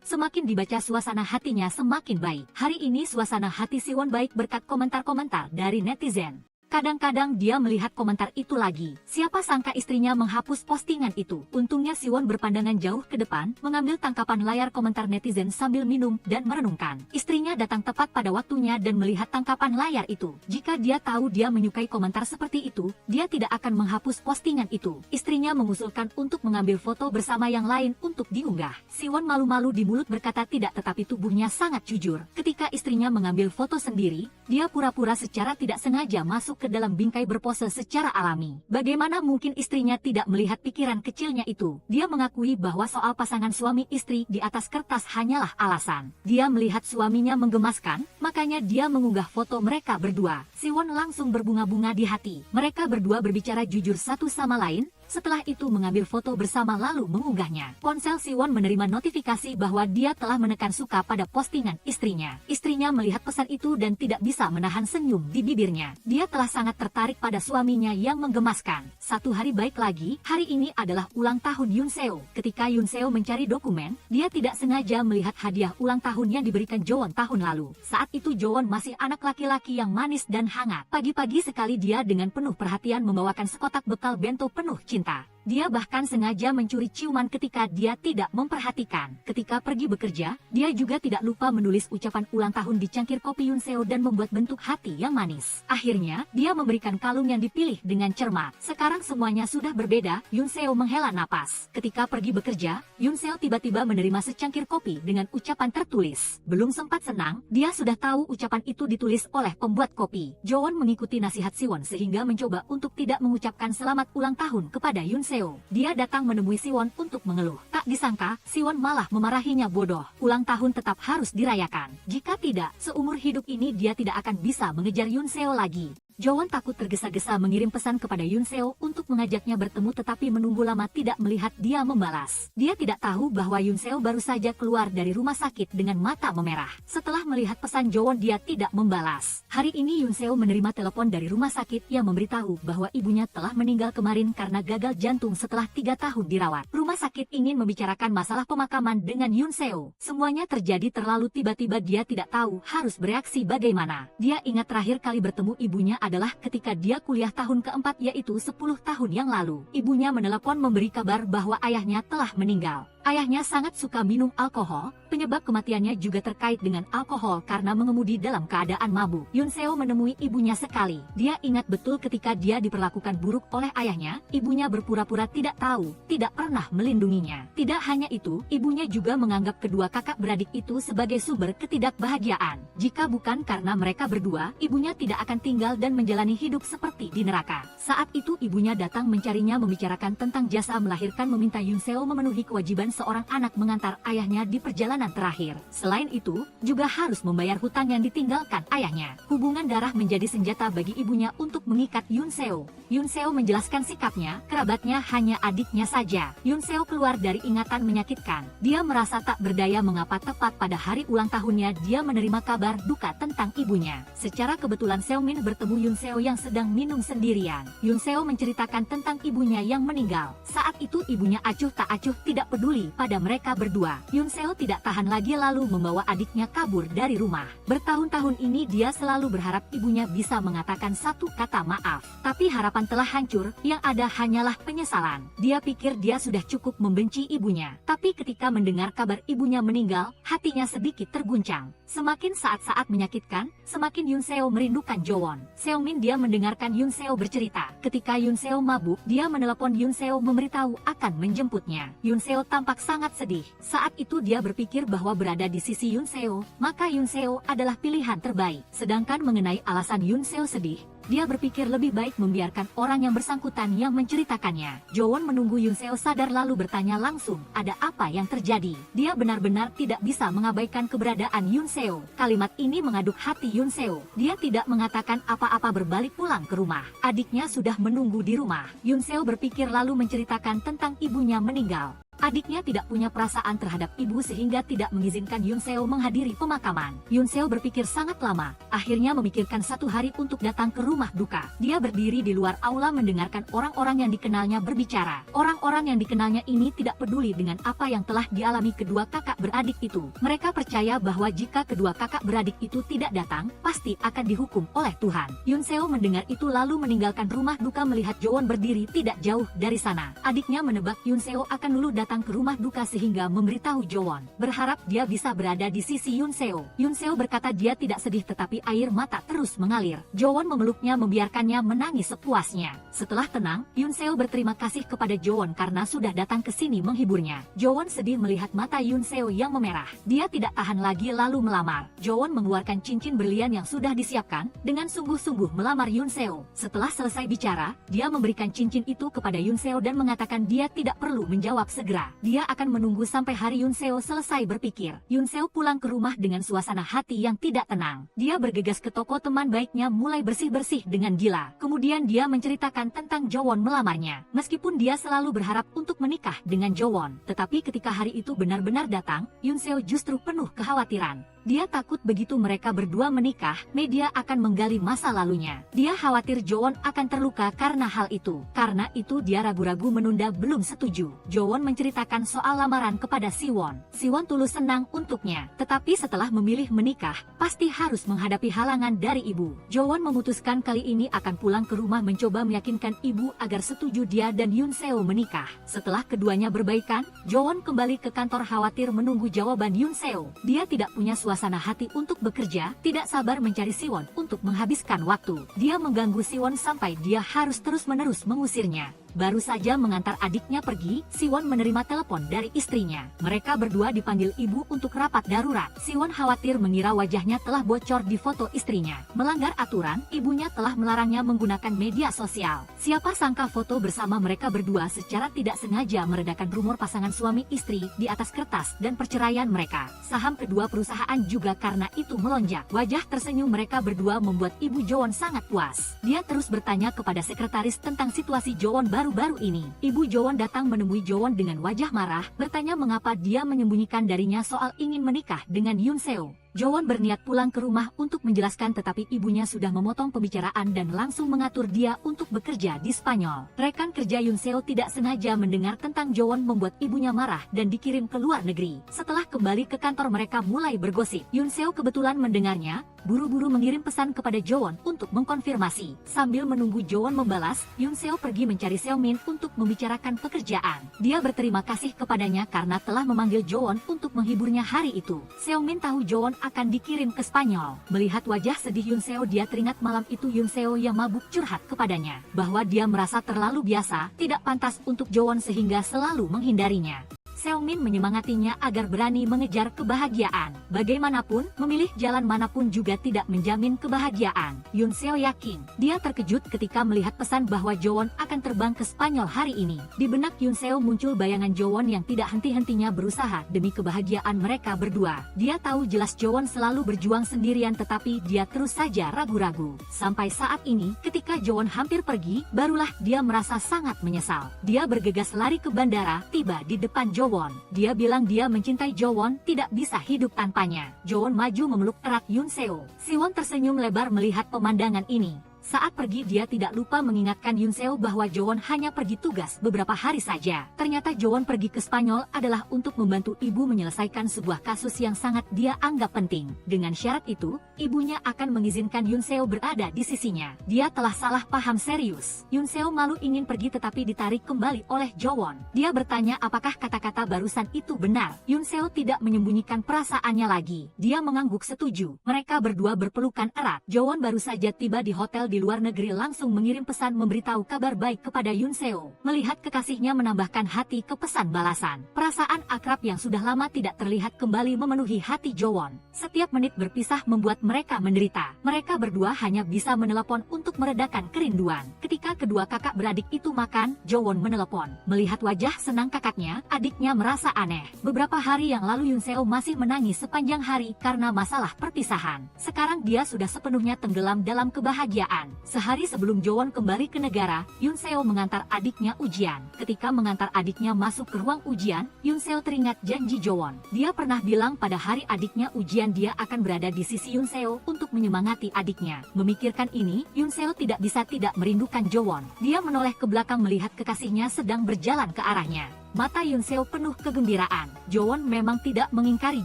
semakin dibaca suasana hatinya semakin baik. Hari ini suasana hati Siwon baik berkat komentar-komentar dari netizen. Kadang-kadang dia melihat komentar itu lagi. Siapa sangka istrinya menghapus postingan itu. Untungnya Siwon berpandangan jauh ke depan, mengambil tangkapan layar komentar netizen sambil minum dan merenungkan. Istrinya datang tepat pada waktunya dan melihat tangkapan layar itu. Jika dia tahu dia menyukai komentar seperti itu, dia tidak akan menghapus postingan itu. Istrinya mengusulkan untuk mengambil foto bersama yang lain untuk diunggah. Siwon malu-malu di mulut berkata tidak, tetapi tubuhnya sangat jujur. Ketika istrinya mengambil foto sendiri, dia pura-pura secara tidak sengaja masuk ke dalam bingkai berpose secara alami. Bagaimana mungkin istrinya tidak melihat pikiran kecilnya itu? Dia mengakui bahwa soal pasangan suami istri di atas kertas hanyalah alasan. Dia melihat suaminya menggemaskan, makanya dia mengunggah foto mereka berdua. Siwon langsung berbunga-bunga di hati. Mereka berdua berbicara jujur satu sama lain, setelah itu mengambil foto bersama lalu mengunggahnya. Ponsel Siwon menerima notifikasi bahwa dia telah menekan suka pada postingan istrinya. Istrinya melihat pesan itu dan tidak bisa menahan senyum di bibirnya. Dia telah sangat tertarik pada suaminya yang menggemaskan. Satu hari baik lagi, hari ini adalah ulang tahun Yun Seo. Ketika Yun Seo mencari dokumen, dia tidak sengaja melihat hadiah ulang tahun yang diberikan Jowon tahun lalu. Saat itu Jowon masih anak laki-laki yang manis dan hangat. Pagi-pagi sekali dia dengan penuh perhatian membawakan sekotak bekal bento penuh cinta. Dia bahkan sengaja mencuri ciuman ketika dia tidak memperhatikan. Ketika pergi bekerja, dia juga tidak lupa menulis ucapan ulang tahun di cangkir kopi Yun Seo dan membuat bentuk hati yang manis. Akhirnya, dia memberikan kalung yang dipilih dengan cermat. Sekarang semuanya sudah berbeda, Yun Seo menghela napas. Ketika pergi bekerja, Yun Seo tiba-tiba menerima secangkir kopi dengan ucapan tertulis. Belum sempat senang, dia sudah tahu ucapan itu ditulis oleh pembuat kopi. Jowon mengikuti nasihat Siwon sehingga mencoba untuk tidak mengucapkan selamat ulang tahun kepada Yun Seo. Dia datang menemui Siwon untuk mengeluh. Tak disangka, Siwon malah memarahinya bodoh. Ulang tahun tetap harus dirayakan. Jika tidak, seumur hidup ini dia tidak akan bisa mengejar Yun Seo lagi. Jowon takut tergesa-gesa mengirim pesan kepada Yun Seo untuk mengajaknya bertemu tetapi menunggu lama tidak melihat dia membalas. Dia tidak tahu bahwa Yun Seo baru saja keluar dari rumah sakit dengan mata memerah. Setelah melihat pesan Jowon dia tidak membalas. Hari ini Yun Seo menerima telepon dari rumah sakit yang memberitahu bahwa ibunya telah meninggal kemarin karena gagal jantung setelah 3 tahun dirawat. Rumah sakit ingin membicarakan masalah pemakaman dengan Yun Seo. Semuanya terjadi terlalu tiba-tiba, dia tidak tahu harus bereaksi bagaimana. Dia ingat terakhir kali bertemu ibunya adalah ketika dia kuliah tahun keempat, yaitu 10 tahun yang lalu. Ibunya menelepon memberi kabar bahwa ayahnya telah meninggal. Ayahnya sangat suka minum alkohol, penyebab kematiannya juga terkait dengan alkohol karena mengemudi dalam keadaan mabuk. Yun Seo menemui ibunya sekali. Dia ingat betul ketika dia diperlakukan buruk oleh ayahnya, ibunya berpura-pura tidak tahu, tidak pernah melindunginya. Tidak hanya itu, ibunya juga menganggap kedua kakak beradik itu sebagai sumber ketidakbahagiaan. Jika bukan karena mereka berdua, ibunya tidak akan tinggal dan menjalani hidup seperti di neraka. Saat itu ibunya datang mencarinya membicarakan tentang jasa melahirkan, meminta Yun Seo memenuhi kewajiban seorang anak mengantar ayahnya di perjalanan terakhir. Selain itu, juga harus membayar hutang yang ditinggalkan ayahnya. Hubungan darah menjadi senjata bagi ibunya untuk mengikat Yoon Seo. Yoon Seo menjelaskan sikapnya, kerabatnya hanya adiknya saja. Yoon Seo keluar dari ingatan menyakitkan. Dia merasa tak berdaya mengapa tepat pada hari ulang tahunnya dia menerima kabar duka tentang ibunya. Secara kebetulan Seomin bertemu Yoon Seo yang sedang minum sendirian. Yoon Seo menceritakan tentang ibunya yang meninggal. Saat itu ibunya acuh tak acuh tidak peduli pada mereka berdua. Yoon Seo tidak tahan lagi lalu membawa adiknya kabur dari rumah. Bertahun-tahun ini dia selalu berharap ibunya bisa mengatakan satu kata maaf. Tapi harapan telah hancur, yang ada hanyalah penyesalan. Dia pikir dia sudah cukup membenci ibunya. Tapi ketika mendengar kabar ibunya meninggal, hatinya sedikit terguncang. Semakin saat-saat menyakitkan, semakin Yoon Seo merindukan Jowon. Seomin dia mendengarkan Yoon Seo bercerita. Ketika Yoon Seo mabuk, dia menelepon Yoon Seo memberitahu akan menjemputnya. Yoon Seo tampak sangat sedih. Saat itu dia berpikir bahwa berada di sisi Yoon Seo, maka Yoon Seo adalah pilihan terbaik. Sedangkan mengenai alasan Yoon Seo sedih, dia berpikir lebih baik membiarkan orang yang bersangkutan yang menceritakannya. Jowon menunggu Yoon Seo sadar lalu bertanya langsung, ada apa yang terjadi? Dia benar-benar tidak bisa mengabaikan keberadaan Yoon Seo. Kalimat ini mengaduk hati Yoon Seo. Dia tidak mengatakan apa-apa berbalik pulang ke rumah. Adiknya sudah menunggu di rumah. Yoon Seo berpikir lalu menceritakan tentang ibunya meninggal. Adiknya tidak punya perasaan terhadap ibu sehingga tidak mengizinkan Yoon Seo menghadiri pemakaman. Yoon Seo berpikir sangat lama, akhirnya memikirkan satu hari untuk datang ke rumah duka. Dia berdiri di luar aula mendengarkan orang-orang yang dikenalnya berbicara. Orang-orang yang dikenalnya ini tidak peduli dengan apa yang telah dialami kedua kakak beradik itu. Mereka percaya bahwa jika kedua kakak beradik itu tidak datang, pasti akan dihukum oleh Tuhan. Yoon Seo mendengar itu lalu meninggalkan rumah duka melihat Jowon berdiri tidak jauh dari sana. Adiknya menebak Yoon Seo akan dulu datang ke rumah duka sehingga memberitahu Jowon. Berharap dia bisa berada di sisi Yoon Seo. Yoon Seo berkata dia tidak sedih tetapi air mata terus mengalir. Jowon memeluknya membiarkannya menangis sepuasnya. Setelah tenang, Yoon Seo berterima kasih kepada Jowon karena sudah datang ke sini menghiburnya. Jowon sedih melihat mata Yoon Seo yang memerah. Dia tidak tahan lagi lalu melamar. Jowon mengeluarkan cincin berlian yang sudah disiapkan, dengan sungguh-sungguh melamar Yoon Seo. Setelah selesai bicara, dia memberikan cincin itu kepada Yoon Seo dan mengatakan dia tidak perlu menjawab segera. Dia akan menunggu sampai hari Yoon Seo selesai berpikir. Yoon Seo pulang ke rumah dengan suasana hati yang tidak tenang. Dia bergegas ke toko teman baiknya mulai bersih-bersih dengan gila. Kemudian dia menceritakan tentang Jowon melamarnya. Meskipun dia selalu berharap untuk menikah dengan Jowon, tetapi ketika hari itu benar-benar datang, Yoon Seo justru penuh kekhawatiran. Dia takut begitu mereka berdua menikah, media akan menggali masa lalunya. Dia khawatir Jowon akan terluka karena hal itu. Karena itu dia ragu-ragu menunda belum setuju. Jowon menceritakan soal lamaran kepada Siwon. Siwon tulus senang untuknya. Tetapi setelah memilih menikah, pasti harus menghadapi halangan dari ibu. Jowon memutuskan kali ini akan pulang ke rumah mencoba meyakinkan ibu agar setuju dia dan Yoon Seo menikah. Setelah keduanya berbaikan, Jowon kembali ke kantor khawatir menunggu jawaban Yoon Seo. Dia tidak punya suasana hati untuk bekerja, tidak sabar mencari Siwon untuk menghabiskan waktu. Dia mengganggu Siwon sampai dia harus terus-menerus mengusirnya. Baru saja mengantar adiknya pergi, Siwon menerima telepon dari istrinya. Mereka berdua dipanggil ibu untuk rapat darurat. Siwon khawatir mengira wajahnya telah bocor di foto istrinya. Melanggar aturan, ibunya telah melarangnya menggunakan media sosial. Siapa sangka foto bersama mereka berdua secara tidak sengaja meredakan rumor pasangan suami istri di atas kertas dan perceraian mereka. Saham kedua perusahaan juga karena itu melonjak. Wajah tersenyum mereka berdua membuat ibu Jowon sangat puas. Dia terus bertanya kepada sekretaris tentang situasi Jowon baru-baru ini. Ibu Jowon datang menemui Jowon dengan wajah marah, bertanya mengapa dia menyembunyikan darinya soal ingin menikah dengan Yoon Seo. Jowon berniat pulang ke rumah untuk menjelaskan tetapi ibunya sudah memotong pembicaraan dan langsung mengatur dia untuk bekerja di Spanyol. Rekan kerja Yoon Seo tidak sengaja mendengar tentang Jowon membuat ibunya marah dan dikirim ke luar negeri. Setelah kembali ke kantor mereka mulai bergosip. Yoon Seo kebetulan mendengarnya, buru-buru mengirim pesan kepada Jowon untuk mengkonfirmasi. Sambil menunggu Jowon membalas, Yoon Seo pergi mencari Seomin untuk membicarakan pekerjaan. Dia berterima kasih kepadanya karena telah memanggil Jowon untuk menghiburnya hari itu. Seomin tahu Jowon akan dikirim ke Spanyol. Melihat wajah sedih Yoon Seo, dia teringat malam itu Yoon Seo yang mabuk curhat kepadanya bahwa dia merasa terlalu biasa, tidak pantas untuk Jowon sehingga selalu menghindarinya. Seomin menyemangatinya agar berani mengejar kebahagiaan. Bagaimanapun, memilih jalan manapun juga tidak menjamin kebahagiaan. Yoon Seo yakin. Dia terkejut ketika melihat pesan bahwa Jowon akan terbang ke Spanyol hari ini. Di benak Yoon Seo muncul bayangan Jowon yang tidak henti-hentinya berusaha demi kebahagiaan mereka berdua. Dia tahu jelas Jowon selalu berjuang sendirian, tetapi dia terus saja ragu-ragu. Sampai saat ini, ketika Jowon hampir pergi, barulah dia merasa sangat menyesal. Dia bergegas lari ke bandara, tiba di depan Jowon. Dia bilang dia mencintai Jowon, tidak bisa hidup tanpanya. Jowon maju memeluk erat Yoon Seo. Siwon tersenyum lebar melihat pemandangan ini. Saat pergi dia tidak lupa mengingatkan Yoon Seo bahwa Jowon hanya pergi tugas beberapa hari saja. Ternyata Jowon pergi ke Spanyol adalah untuk membantu ibu menyelesaikan sebuah kasus yang sangat dia anggap penting. Dengan syarat itu, ibunya akan mengizinkan Yoon Seo berada di sisinya. Dia telah salah paham serius. Yoon Seo malu ingin pergi tetapi ditarik kembali oleh Jowon. Dia bertanya apakah kata-kata barusan itu benar. Yoon Seo tidak menyembunyikan perasaannya lagi. Dia mengangguk setuju. Mereka berdua berpelukan erat. Jowon baru saja tiba di hotel di luar negeri langsung mengirim pesan memberitahu kabar baik kepada Yoon Seo. Melihat kekasihnya menambahkan hati ke pesan balasan. Perasaan akrab yang sudah lama tidak terlihat kembali memenuhi hati Jowon. Setiap menit berpisah membuat mereka menderita. Mereka berdua hanya bisa menelepon untuk meredakan kerinduan. Ketika kedua kakak beradik itu makan, Jowon menelepon. Melihat wajah senang kakaknya, adiknya merasa aneh. Beberapa hari yang lalu Yoon Seo masih menangis sepanjang hari karena masalah perpisahan. Sekarang dia sudah sepenuhnya tenggelam dalam kebahagiaan. Sehari sebelum Jowon kembali ke negara, Yoon Seo mengantar adiknya ujian. Ketika mengantar adiknya masuk ke ruang ujian, Yoon Seo teringat janji Jowon. Dia pernah bilang pada hari adiknya ujian dia akan berada di sisi Yoon Seo untuk menyemangati adiknya. Memikirkan ini, Yoon Seo tidak bisa tidak merindukan Jowon. Dia menoleh ke belakang melihat kekasihnya sedang berjalan ke arahnya. Mata Yoon Seo penuh kegembiraan. Jowon memang tidak mengingkari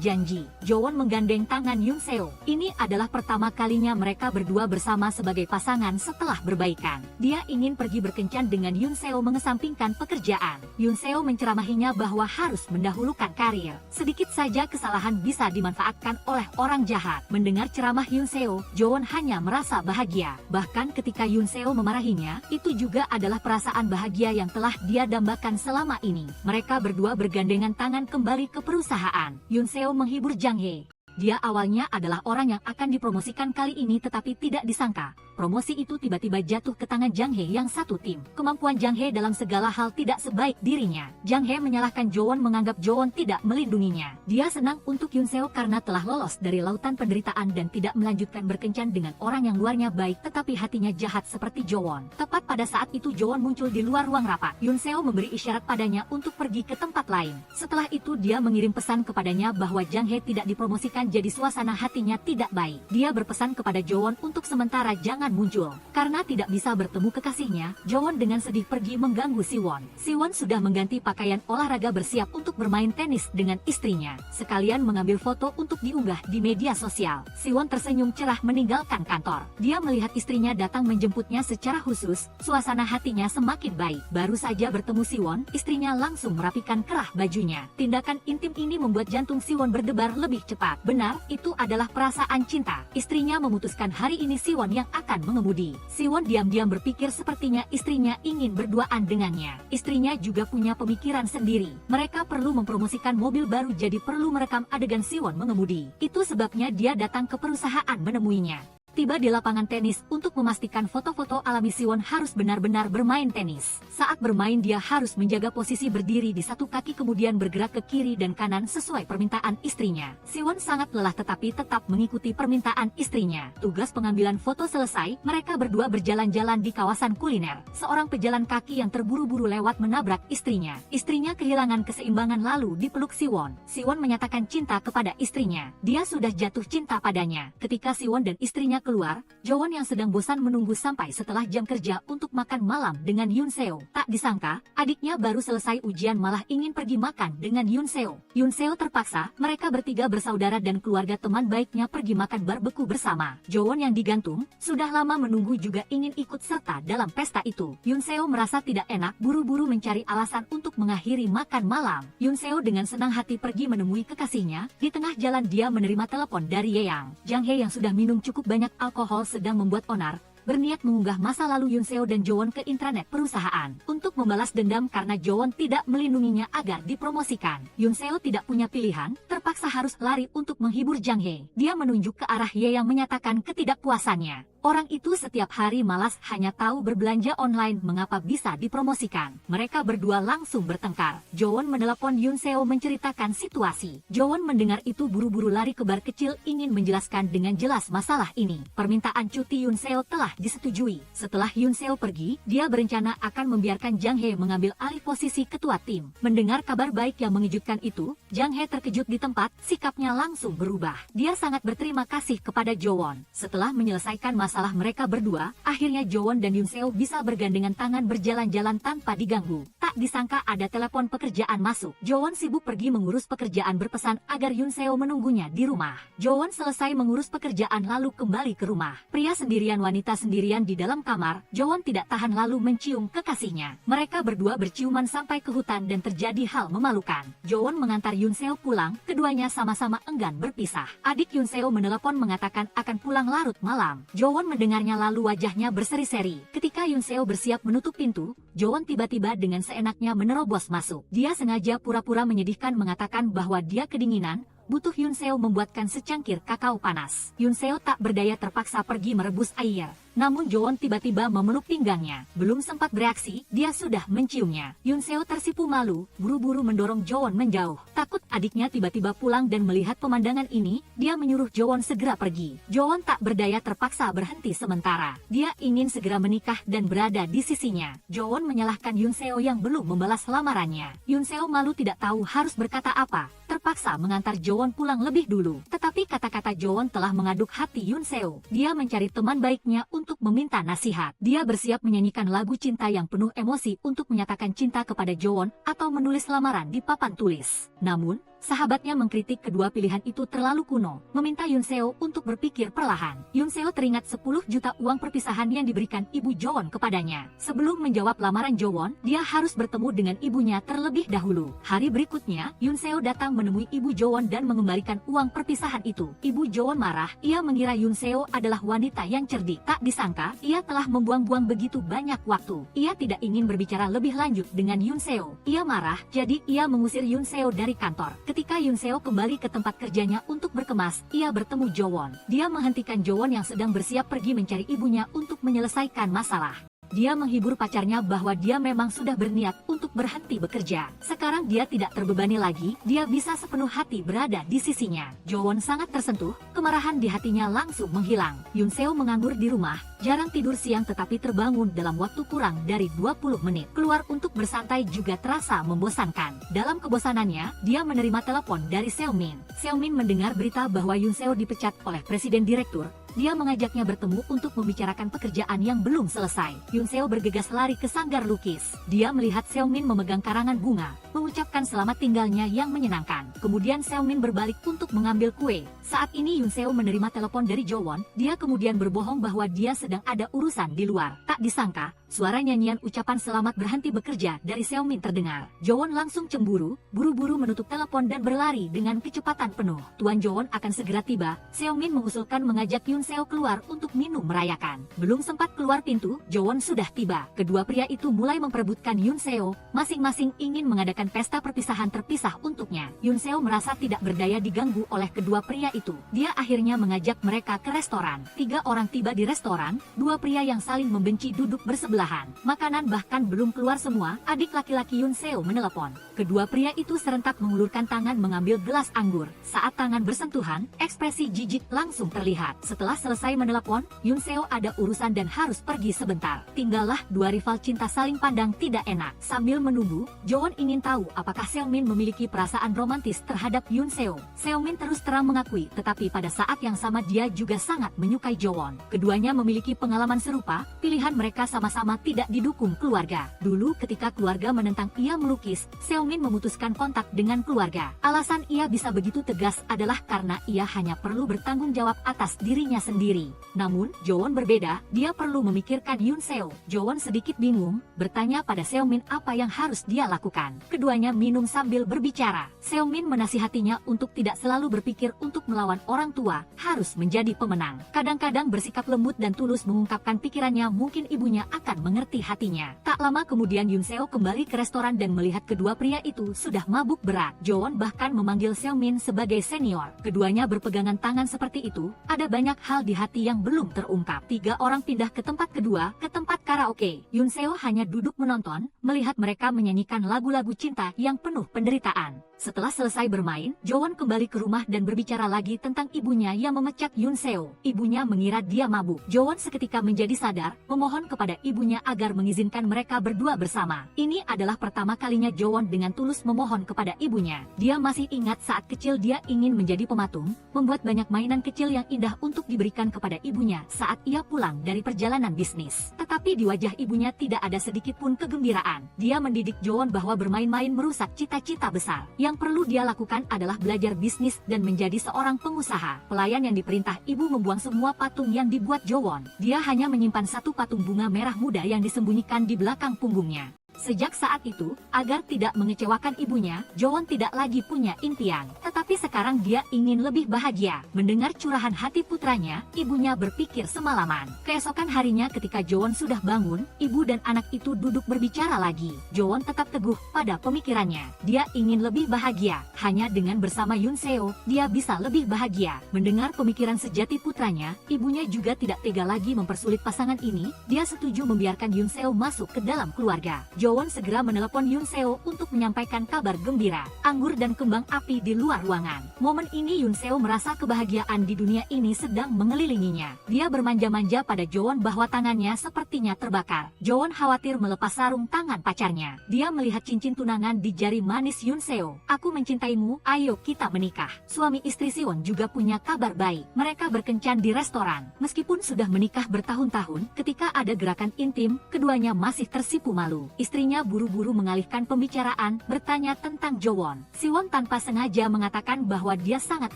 janji. Jowon menggandeng tangan Yoon Seo. Ini adalah pertama kalinya mereka berdua bersama sebagai pasangan setelah berbaikan. Dia ingin pergi berkencan dengan Yoon Seo mengesampingkan pekerjaan. Yoon Seo menceramahinya bahwa harus mendahulukan karir. Sedikit saja kesalahan bisa dimanfaatkan oleh orang jahat. Mendengar ceramah Yoon Seo, Jowon hanya merasa bahagia. Bahkan ketika Yoon Seo memarahinya, itu juga adalah perasaan bahagia yang telah dia dambakan selama ini. Mereka berdua bergandengan tangan kembali ke perusahaan. Yoon Seo menghibur Jang Hye. Dia awalnya adalah orang yang akan dipromosikan kali ini tetapi tidak disangka. Promosi itu tiba-tiba jatuh ke tangan Jang Hye yang satu tim. Kemampuan Jang Hye dalam segala hal tidak sebaik dirinya. Jang Hye menyalahkan Jowon menganggap Jowon tidak melindunginya. Dia senang untuk Yoon Seo karena telah lolos dari lautan penderitaan dan tidak melanjutkan berkencan dengan orang yang luarnya baik tetapi hatinya jahat seperti Jowon. Tepat pada saat itu Jowon muncul di luar ruang rapat. Yoon Seo memberi isyarat padanya untuk pergi ke tempat lain. Setelah itu dia mengirim pesan kepadanya bahwa Jang Hye tidak dipromosikan jadi suasana hatinya tidak baik. Dia berpesan kepada Jowon untuk sementara jangan muncul. Karena tidak bisa bertemu kekasihnya, Jowon dengan sedih pergi mengganggu Siwon. Siwon sudah mengganti pakaian olahraga bersiap untuk bermain tenis dengan istrinya. Sekalian mengambil foto untuk diunggah di media sosial. Siwon tersenyum cerah meninggalkan kantor. Dia melihat istrinya datang menjemputnya secara khusus, suasana hatinya semakin baik. Baru saja bertemu Siwon, istrinya langsung merapikan kerah bajunya. Tindakan intim ini membuat jantung Siwon berdebar lebih cepat. Benar, itu adalah perasaan cinta. Istrinya memutuskan hari ini Siwon yang akan mengemudi. Siwon diam-diam berpikir sepertinya istrinya ingin berduaan dengannya. Istrinya juga punya pemikiran sendiri. Mereka perlu mempromosikan mobil baru jadi perlu merekam adegan Siwon mengemudi. Itu sebabnya dia datang ke perusahaan menemuinya. Tiba di lapangan tenis untuk memastikan foto-foto alami Siwon harus benar-benar bermain tenis. Saat bermain dia harus menjaga posisi berdiri di satu kaki kemudian bergerak ke kiri dan kanan sesuai permintaan istrinya. Siwon sangat lelah tetapi tetap mengikuti permintaan istrinya. Tugas pengambilan foto selesai, mereka berdua berjalan-jalan di kawasan kuliner. Seorang pejalan kaki yang terburu-buru lewat menabrak istrinya. Istrinya kehilangan keseimbangan lalu dipeluk Siwon. Siwon menyatakan cinta kepada istrinya. Dia sudah jatuh cinta padanya. Ketika Siwon dan istrinya keluar, Jowon yang sedang bosan menunggu sampai setelah jam kerja untuk makan malam dengan Yoon Seo. Tak disangka, adiknya baru selesai ujian malah ingin pergi makan dengan Yoon Seo. Yoon Seo terpaksa, mereka bertiga bersaudara dan keluarga teman baiknya pergi makan barbeku bersama. Jowon yang digantung, sudah lama menunggu juga ingin ikut serta dalam pesta itu. Yoon Seo merasa tidak enak buru-buru mencari alasan untuk mengakhiri makan malam. Yoon Seo dengan senang hati pergi menemui kekasihnya. Di tengah jalan dia menerima telepon dari Ye Yang. Jang Hye yang sudah minum cukup banyak alkohol sedang membuat onar. berniat mengunggah masa lalu Yoon Seo dan Jowon ke intranet perusahaan untuk membalas dendam karena Jowon tidak melindunginya agar dipromosikan. Yoon Seo tidak punya pilihan, terpaksa harus lari untuk menghibur Jang Hae. Dia menunjuk ke arah Ye yang menyatakan ketidakpuasannya. Orang itu setiap hari malas hanya tahu berbelanja online, mengapa bisa dipromosikan. Mereka berdua langsung bertengkar. Jowon menelepon Yoon Seo menceritakan situasi. Jowon mendengar itu buru-buru lari ke bar kecil ingin menjelaskan dengan jelas masalah ini. Permintaan cuti Yoon Seo telah disetujui. Setelah Yoon Seo pergi, dia berencana akan membiarkan Jang Hae mengambil alih posisi ketua tim. Mendengar kabar baik yang mengejutkan itu, Jang Hae terkejut di tempat, sikapnya langsung berubah. Dia sangat berterima kasih kepada Jowon. Setelah menyelesaikan masalah mereka berdua, akhirnya Jowon dan Yoon Seo bisa bergandengan tangan berjalan-jalan tanpa diganggu. Tak disangka ada telepon pekerjaan masuk. Jowon sibuk pergi mengurus pekerjaan, berpesan agar Yoon Seo menunggunya di rumah. Jowon selesai mengurus pekerjaan lalu kembali ke rumah. Pria sendirian, wanita sendirian di dalam kamar. Jowon tidak tahan lalu mencium kekasihnya. Mereka berdua berciuman sampai ke hutan dan terjadi hal memalukan. Jowon mengantar Yoon Seo pulang, keduanya sama-sama enggan berpisah. Adik Yoon Seo menelepon mengatakan akan pulang larut malam. Jowon mendengarnya lalu wajahnya berseri-seri. Ketika Yoon Seo bersiap menutup pintu, Jowon tiba-tiba dengan seenaknya menerobos masuk. Dia sengaja pura-pura menyedihkan mengatakan bahwa dia kedinginan, butuh Yoon Seo membuatkan secangkir kakao panas. Yoon Seo tak berdaya terpaksa pergi merebus air. Namun Jowon tiba-tiba memeluk pinggangnya. Belum sempat bereaksi, dia sudah menciumnya. Yoon Seo tersipu malu, buru-buru mendorong Jowon menjauh. Takut adiknya tiba-tiba pulang dan melihat pemandangan ini, dia menyuruh Jowon segera pergi. Jowon tak berdaya terpaksa berhenti sementara. Dia ingin segera menikah dan berada di sisinya. Jowon menyalahkan Yoon Seo yang belum membalas lamarannya. Yoon Seo malu tidak tahu harus berkata apa. Terpaksa mengantar Jowon pulang lebih dulu. Tetapi kata-kata Jowon telah mengaduk hati Yoon Seo. Dia mencari teman baiknya untuk meminta nasihat. Dia bersiap menyanyikan lagu cinta yang penuh emosi untuk menyatakan cinta kepada Jowon atau menulis lamaran di papan tulis. Namun, sahabatnya mengkritik kedua pilihan itu terlalu kuno, meminta Yoon Seo untuk berpikir perlahan. Yoon Seo teringat 10 juta uang perpisahan yang diberikan ibu Jowon kepadanya. Sebelum menjawab lamaran Jowon, dia harus bertemu dengan ibunya terlebih dahulu. Hari berikutnya, Yoon Seo datang menemui ibu Jowon dan mengembalikan uang perpisahan itu. Ibu Jowon marah, ia mengira Yoon Seo adalah wanita yang cerdik. Tak disangka, ia telah membuang-buang begitu banyak waktu. Ia tidak ingin berbicara lebih lanjut dengan Yoon Seo. Ia marah, jadi ia mengusir Yoon Seo dari kantor. Ketika Yoon Seo kembali ke tempat kerjanya untuk berkemas, ia bertemu Jowon. Dia menghentikan Jowon yang sedang bersiap pergi mencari ibunya untuk menyelesaikan masalah. Dia menghibur pacarnya bahwa dia memang sudah berniat untuk berhenti bekerja. Sekarang dia tidak terbebani lagi, dia bisa sepenuh hati berada di sisinya. Jowon sangat tersentuh, kemarahan di hatinya langsung menghilang. Yoon Seo menganggur di rumah, jarang tidur siang tetapi terbangun dalam waktu kurang dari 20 menit. Keluar untuk bersantai juga terasa membosankan. Dalam kebosanannya, dia menerima telepon dari Seomin. Seomin mendengar berita bahwa Yoon Seo dipecat oleh presiden direktur. Dia mengajaknya bertemu untuk membicarakan pekerjaan yang belum selesai. Yoon Seo bergegas lari ke sanggar lukis. Dia melihat Seomin memegang karangan bunga, mengucapkan selamat tinggalnya yang menyenangkan. Kemudian Seomin berbalik untuk mengambil kue. Saat ini Yoon Seo menerima telepon dari Jowon. Dia kemudian berbohong bahwa dia sedang ada urusan di luar. Tak disangka, suara nyanyian ucapan selamat berhenti bekerja dari Seomin terdengar. Jowon langsung cemburu, buru-buru menutup telepon dan berlari dengan kecepatan penuh. Tuan Jowon akan segera tiba. Seomin mengusulkan mengajak Yoon Seo keluar untuk minum merayakan. Belum sempat keluar pintu, Jowon sudah tiba. Kedua pria itu mulai memperebutkan Yoon Seo. Masing-masing ingin mengadakan pesta perpisahan terpisah untuknya. Yoon Seo merasa tidak berdaya diganggu oleh kedua pria itu. Dia akhirnya mengajak mereka ke restoran. 3 orang tiba di restoran, 2 pria yang saling membenci duduk bersebelahan. Makanan bahkan belum keluar semua, adik laki-laki Yoon Seo menelepon. Kedua pria itu serentak mengulurkan tangan mengambil gelas anggur. Saat tangan bersentuhan, ekspresi jijik langsung terlihat. Setelah selesai menelepon, Yoon Seo ada urusan dan harus pergi sebentar. Tinggallah 2 rival cinta saling pandang tidak enak. Sambil menunggu, Jowon ingin tahu apakah Seomin memiliki perasaan romantis terhadap Yoon Seo. Seomin terus terang mengakui, tetapi pada saat yang sama dia juga sangat menyukai Jowon. Keduanya memiliki pengalaman serupa, pilihan mereka sama-sama lama tidak didukung keluarga. Dulu ketika keluarga menentang ia melukis, Seomin memutuskan kontak dengan keluarga. Alasan ia bisa begitu tegas adalah karena ia hanya perlu bertanggung jawab atas dirinya sendiri. Namun, Jowon berbeda, dia perlu memikirkan Yoon Seo. Jowon sedikit bingung, bertanya pada Seomin apa yang harus dia lakukan. Keduanya minum sambil berbicara. Seomin menasihatinya untuk tidak selalu berpikir untuk melawan orang tua, harus menjadi pemenang. Kadang-kadang bersikap lembut dan tulus mengungkapkan pikirannya, mungkin ibunya akan mengerti hatinya. Tak lama kemudian Yoon Seo kembali ke restoran dan melihat kedua pria itu sudah mabuk berat. Jowon bahkan memanggil Seomin sebagai senior. Keduanya berpegangan tangan seperti itu, ada banyak hal di hati yang belum terungkap. Tiga orang pindah ke tempat kedua, ke tempat karaoke. Yoon Seo hanya duduk menonton, melihat mereka menyanyikan lagu-lagu cinta yang penuh penderitaan. Setelah selesai bermain, Jowon kembali ke rumah dan berbicara lagi tentang ibunya yang memecat Yoon Seo. Ibunya mengira dia mabuk. Jowon seketika menjadi sadar, memohon kepada ibunya agar mengizinkan mereka berdua bersama. Ini adalah pertama kalinya Jowon dengan tulus memohon kepada ibunya. Dia masih ingat saat kecil dia ingin menjadi pematung, membuat banyak mainan kecil yang indah untuk diberikan kepada ibunya saat ia pulang dari perjalanan bisnis. Tetapi di wajah ibunya tidak ada sedikit pun kegembiraan. Dia mendidik Jowon bahwa bermain-main merusak cita-cita besar. Yang perlu dia lakukan adalah belajar bisnis dan menjadi seorang pengusaha. Pelayan yang diperintah ibu membuang semua patung yang dibuat Jowon. Dia hanya menyimpan satu patung bunga merah muda yang disembunyikan di belakang punggungnya. Sejak saat itu, agar tidak mengecewakan ibunya, Jowon tidak lagi punya impian. Tetapi sekarang dia ingin lebih bahagia. Mendengar curahan hati putranya, ibunya berpikir semalaman. Keesokan harinya ketika Jowon sudah bangun, ibu dan anak itu duduk berbicara lagi. Jowon tetap teguh pada pemikirannya. Dia ingin lebih bahagia. Hanya dengan bersama Yoon Seo, dia bisa lebih bahagia. Mendengar pemikiran sejati putranya, ibunya juga tidak tega lagi mempersulit pasangan ini. Dia setuju membiarkan Yoon Seo masuk ke dalam keluarga. Jowon segera menelepon Yoon Seo untuk menyampaikan kabar gembira, anggur dan kembang api di luar ruangan. Momen ini Yoon Seo merasa kebahagiaan di dunia ini sedang mengelilinginya. Dia bermanja-manja pada Jowon bahwa tangannya sepertinya terbakar. Jowon khawatir melepas sarung tangan pacarnya. Dia melihat cincin tunangan di jari manis Yoon Seo. Aku mencintaimu, ayo kita menikah. Suami istri Siwon juga punya kabar baik. Mereka berkencan di restoran. Meskipun sudah menikah bertahun-tahun, ketika ada gerakan intim, keduanya masih tersipu malu. Istrinya buru-buru mengalihkan pembicaraan, bertanya tentang Jowon. Siwon tanpa sengaja mengatakan bahwa dia sangat